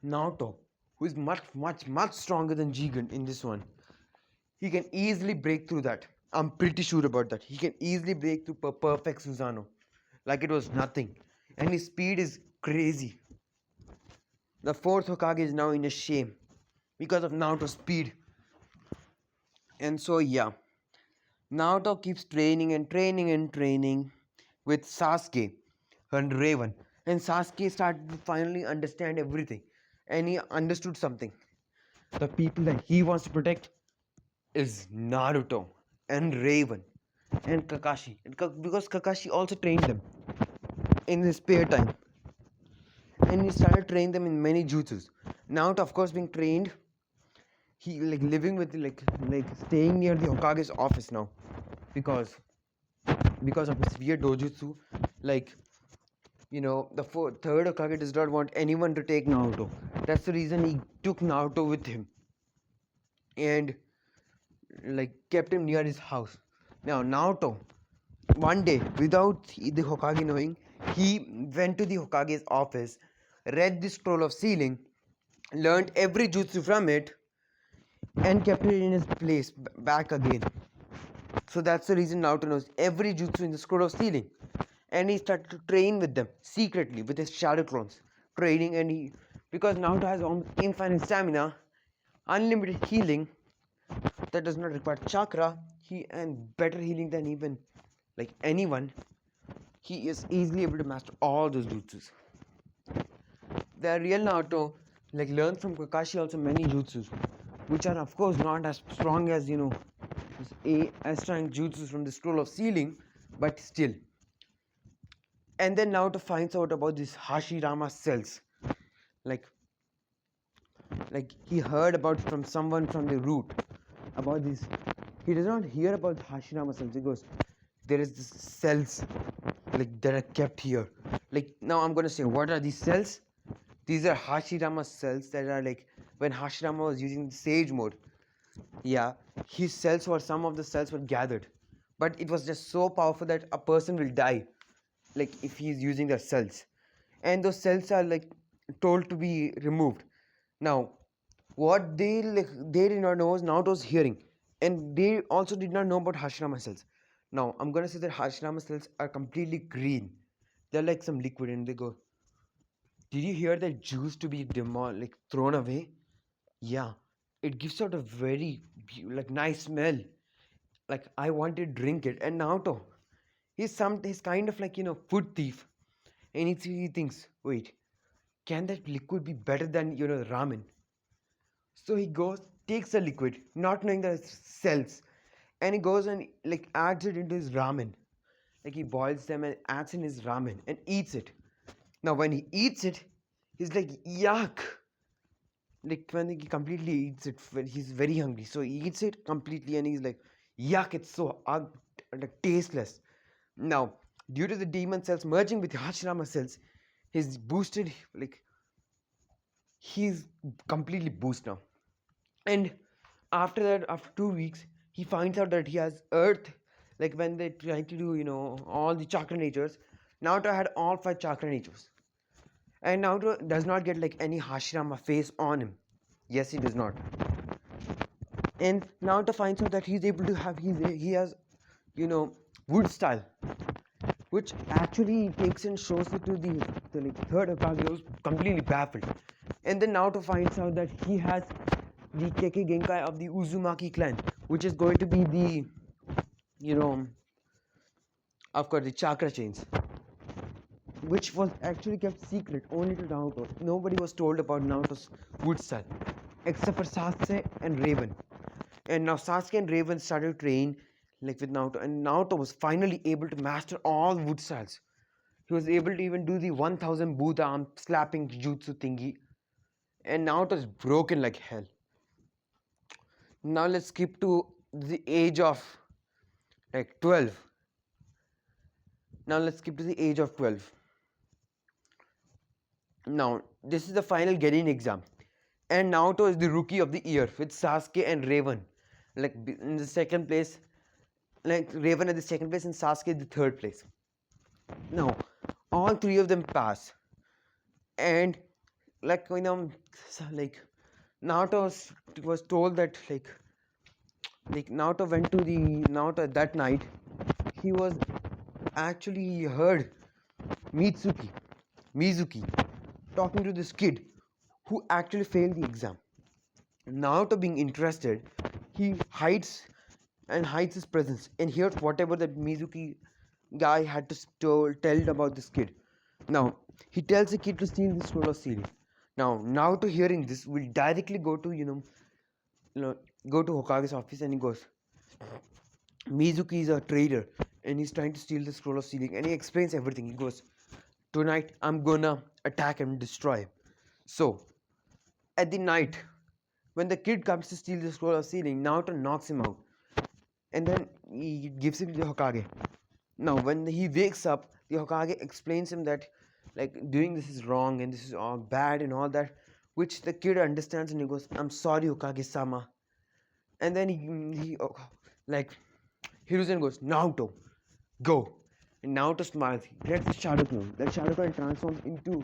Naruto, who is much stronger than Jigen in this one, he can easily break through that. I'm pretty sure about that. He can easily break through perfect Susanoo like it was nothing, and his speed is crazy. The fourth Hokage is now in a shame because of Naruto's speed. And so yeah, Naruto keeps training and training and training with Sasuke and Raven. And Sasuke started to finally understand everything. And he understood something. The people that he wants to protect is Naruto and Raven and Kakashi. Because Kakashi also trained them in his spare time. And he started training them in many jutsus. Naruto, of course, being trained, he like living with like staying near the Hokage's office now, because of his weird dojutsu. Like the third Hokage does not want anyone to take Naruto. That's the reason he took Naruto with him and like kept him near his house. Now Naruto, one day without the Hokage knowing, he went to the Hokage's office, read the scroll of sealing, learned every jutsu from it, and kept it in his place back again. So that's the reason Naruto knows every jutsu in the scroll of sealing. And he started to train with them secretly with his shadow clones. Training, and because Naruto has almost infinite stamina, unlimited healing that does not require chakra, and better healing than even like anyone, he is easily able to master all those jutsus. The real Naruto like learns from Kakashi also many jutsus, which are of course not as strong as as strong jutsus from the scroll of sealing, but still. And then Naruto finds out about these Hashirama cells. Like he heard about from someone from the root about this. He does not hear about Hashirama cells. He goes, there is this cells like that are kept here. Like now I'm gonna say, what are these cells? These are Hashirama cells that are like when Hashirama was using the Sage mode. Yeah, his cells were some of the cells were gathered, but it was just so powerful that a person will die, like if he is using their cells, and those cells are like told to be removed. Now, what they did not know was Naruto's hearing, and they also did not know about Hashirama cells. Now, I'm gonna say that Hashirama cells are completely green. They're like some liquid, and they go, "Did you hear that juice to be thrown away?" Yeah, it gives out a very nice smell. Like I want to drink it. And Naruto, he's kind of food thief, and he thinks, wait, can that liquid be better than ramen? So he goes, takes the liquid, not knowing that it's cells, and he goes and like adds it into his ramen. Like he boils them and adds in his ramen and eats it. Now when he eats it, he's like, yuck. Like when he completely eats it, when he's very hungry, so he eats it completely and he's like, yuck, it's so tasteless. Now, due to the demon cells merging with Hashirama cells, his boosted he's completely boost now. And after that, after 2 weeks, he finds out that he has Earth. Like when they try to do, all the chakra natures, Naruto had all 5 chakra natures. And Naruto does not get like any Hashirama face on him. Yes, he does not. And Naruto finds out that he's able to have, he has, wood style, which actually takes and shows it to the like, third Hokage, who's completely baffled. And then Naruto finds out that he has the Kekkei Genkai of the Uzumaki clan, which is going to be the, of course, the chakra chains, which was actually kept secret only to Naruto. Nobody was told about Naruto's wood style, except for Sasuke and Raven. And now Sasuke and Raven started to train like with Naruto, and Naruto was finally able to master all wood styles. He was able to even do the 1000 boot arm slapping jutsu thingy, and Naruto is broken like hell. Now let's skip to the age of like 12. Now let's skip to the age of 12. Now this is the final Genin exam, and Naruto is the rookie of the year with Sasuke and Raven, like in the second place, like Raven at the second place and Sasuke at the third place. Now all three of them pass, and like like Naruto was told that like Naruto went to the Naruto that night. He was actually heard Mizuki talking to this kid who actually failed the exam. Naruto being interested, he hides his presence and hears whatever that Mizuki guy had to tell about this kid. Now he tells the kid to steal the scroll of sealing. Now Naruto hearing this will directly go to go to Hokage's office, and he goes, Mizuki is a traitor and he's trying to steal the scroll of sealing, and he explains everything. He goes, tonight I'm gonna attack and destroy him. So at the night, when the kid comes to steal the scroll of sealing, Naruto knocks him out, and then he gives him to the Hokage. Now when he wakes up, the Hokage explains him that like doing this is wrong and this is all bad and all that, which the kid understands, and he goes, I'm sorry, Hokage-sama. And then he like Hiruzen goes, Naruto, go. And Naruto smiles, he gets the Shadow Clone. That Shadow Clone transforms into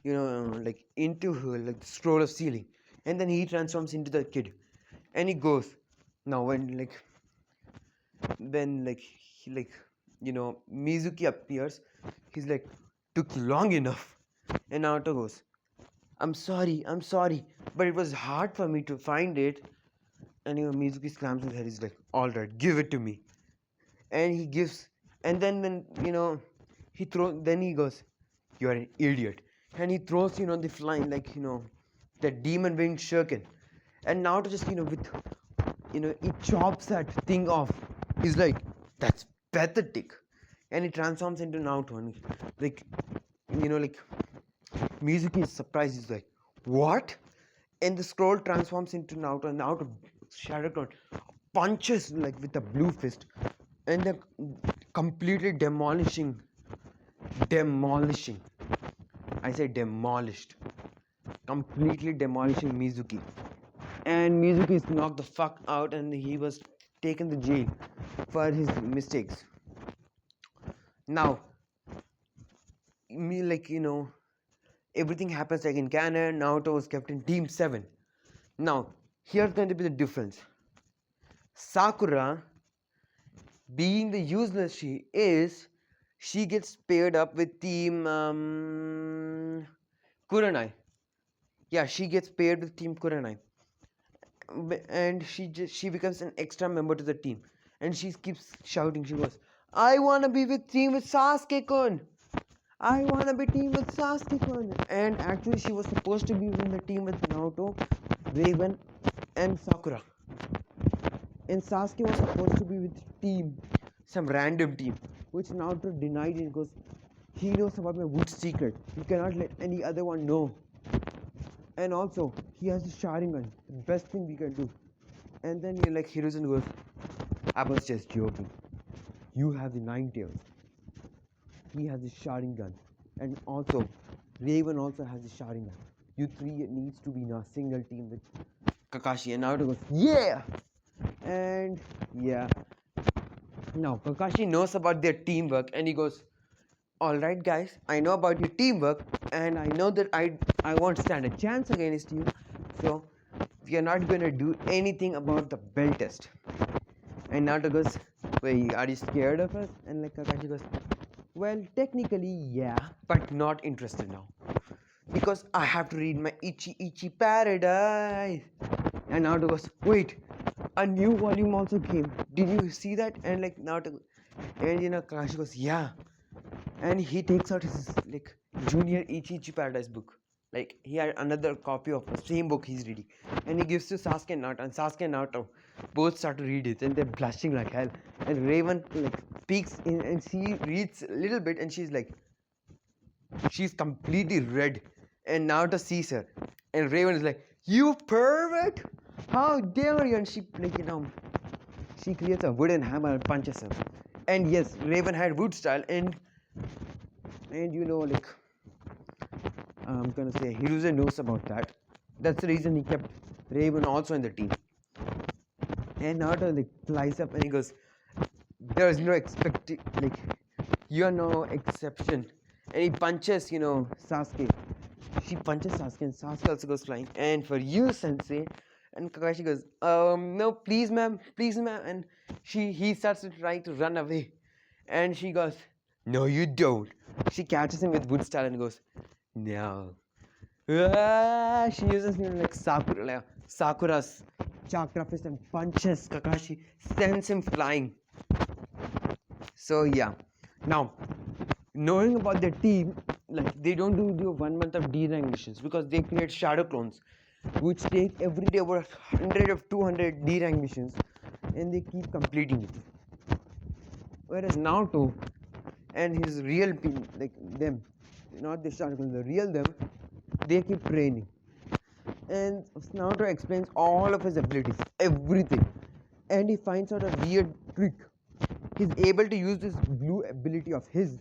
like into like the scroll of sealing, and then he transforms into the kid, and he goes. Now when Mizuki appears, he's like, took long enough, and Naruto goes, I'm sorry, but it was hard for me to find it. And Mizuki slams his head. He's like, all right, give it to me. And he gives, and then he throws. Then he goes, you are an idiot, and he throws the flying the demon winged shuriken, and Naruto just with he chops that thing off. He's like, that's pathetic, and he transforms into Naruto, and like Mizuki is surprised. He's like, what? And the scroll transforms into Naruto, and Naruto Shadow Clone punches like with a blue fist, and they're completely demolishing. I say demolished. Completely demolishing Mizuki. And Mizuki is knocked the fuck out, and he was taken to jail for his mistakes. Now, everything happens like in canon. Naruto was kept in Team-7. Now, here's going to be the difference. Sakura, being the useless she is, she gets paired up with Team Kurenai. Yeah, she gets paired with Team Kurenai, and she becomes an extra member to the team, and she keeps shouting. She goes, I wanna be with team with Sasuke-kun. I wanna be team with Sasuke-kun. And actually, she was supposed to be in the team with Naruto, Raven, and Sakura. And Sasuke was supposed to be with team, some random team, which Naruto denied. It goes, he knows about my wood secret. He cannot let any other one know. And also, he has the Sharingan, the best thing we can do. And then Hiruzen goes, I was just joking. You have the 9 tails. He has the Sharingan. And also, Raven also has a Sharingan. You three needs to be in a single team with Kakashi, and Naruto goes, yeah! And yeah, now Kakashi knows about their teamwork, and he goes, alright guys, I know about your teamwork, and I know that I won't stand a chance against you, so we are not gonna do anything about the bell test. And Naruto goes, wait, are you scared of us? And like Kakashi goes, well, technically, yeah, but not interested now. Because I have to read my Ichi Ichi Paradise. And Naruto goes, wait, a new volume also came. Did you see that? And like Naruto, and Kakashi goes, yeah. And he takes out his like junior Ichi Ichi Paradise book. Like he had another copy of the same book he's reading, and he gives to Sasuke and Naruto. And Sasuke and Naruto both start to read it, and they're blushing like hell. And Raven like peeks in, and she reads a little bit, and she's completely red. And Naruto sees her, and Raven is like, "You pervert! How dare you!" And she she creates a wooden hammer and punches him. And yes, Raven had wood style, and like I'm gonna say Hiruzen knows about that. That's the reason he kept Raven also in the team. And Naruto like flies up and he goes, "There's no you're no exception." And he punches, Sasuke. She punches Sasuke, and Sasuke also goes flying. And for you, Sensei. And Kakashi goes, no, please, ma'am, please, ma'am. And he starts to try to run away. And she goes, no, you don't. She catches him with wood style and goes, no. She uses like Sakura's chakra fist and punches Kakashi, sends him flying. So yeah, now knowing about their team, like they don't do 1 month of D rank missions because they create shadow clones, which take every day over 100 of 200 D rank missions, and they keep completing it. Whereas Naruto and his real team, like them, not the shadow clones, the real them, they keep training. And Naruto explains all of his abilities, everything, and he finds out a weird trick. He's able to use this blue ability of his,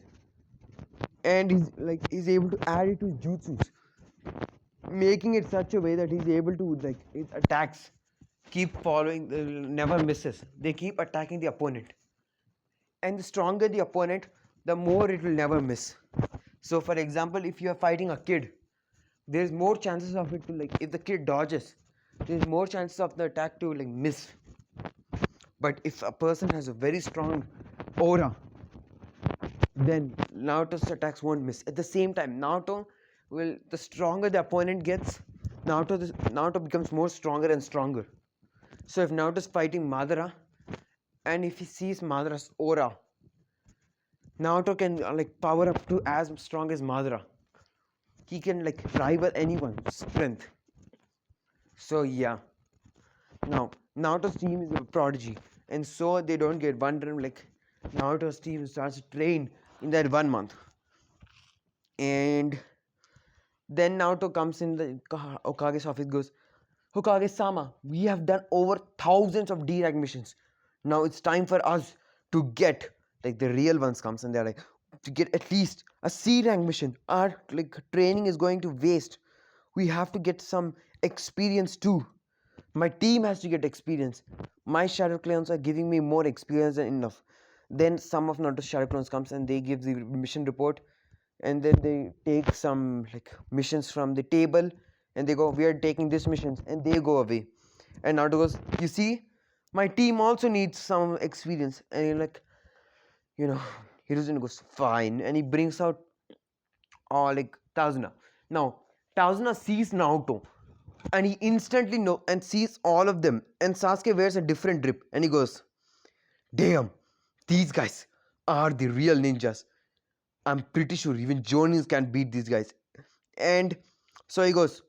and he's able to add it to his jutsus, making it such a way that he's able to his attacks keep following, never misses. They keep attacking the opponent, and the stronger the opponent, the more it will never miss. So, for example, if you are fighting a kid, there's more chances of it to if the kid dodges, there's more chances of the attack to miss. But if a person has a very strong aura, then Naruto's attacks won't miss. At the same time, the stronger the opponent gets, Naruto becomes more stronger and stronger. So if Naruto's fighting Madara, and if he sees Madara's aura, Naruto can power up to as strong as Madara. He can rival anyone's strength. So yeah. Now Naruto's team is a prodigy, and so they don't get wondering Naruto's team starts to train in that 1 month. And then Naruto comes in the Hokage's office, goes, Hokage-sama, we have done over thousands of D-rank missions. Now it's time for us to get, the real ones comes, and they're like, to get at least a C-rank mission. Our training is going to waste. We have to get some experience too. My team has to get experience. My shadow clones are giving me more experience than enough. Then some of Naruto's shadow clones comes and they give the mission report, and then they take some missions from the table, and they go, we are taking these missions, and they go away. And Naruto goes, you see, my team also needs some experience. And Hiruzen goes, fine, and he brings out Tazuna. Now Tazuna sees Naruto, and he instantly know and sees all of them, and Sasuke wears a different drip, and he goes, damn, these guys are the real ninjas. I'm pretty sure even Jonins can beat these guys. And so he goes,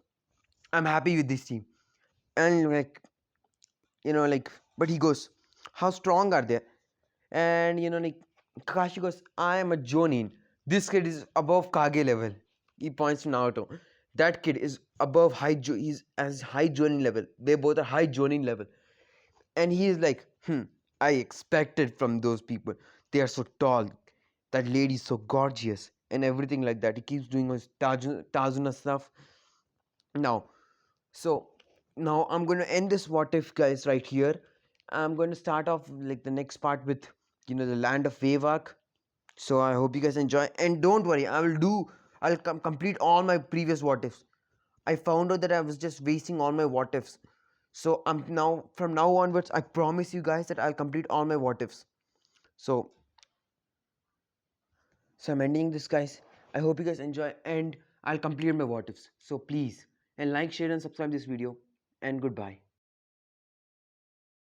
I'm happy with this team. And but he goes, how strong are they? And Kakashi goes, I am a Jonin. This kid is above Kage level. He points to Naruto. That kid is above he's as high Jonin level. They both are high Jonin level. And he is like, I expected from those people. They are so tall. That lady is so gorgeous. and everything like that. He keeps doing his Tazuna stuff. Now, so now I'm going to end this what if, guys, right here. I'm going to start off like the next part with the land of Wavak. So I hope you guys enjoy, and don't worry, I'll complete all my previous what ifs. I found out that I was just wasting all my what ifs. So I'm now from now onwards, I promise you guys that I'll complete all my what ifs. So I'm ending this, guys. I hope you guys enjoy, and I'll complete my what ifs. So please, and like, share, and subscribe this video, and goodbye.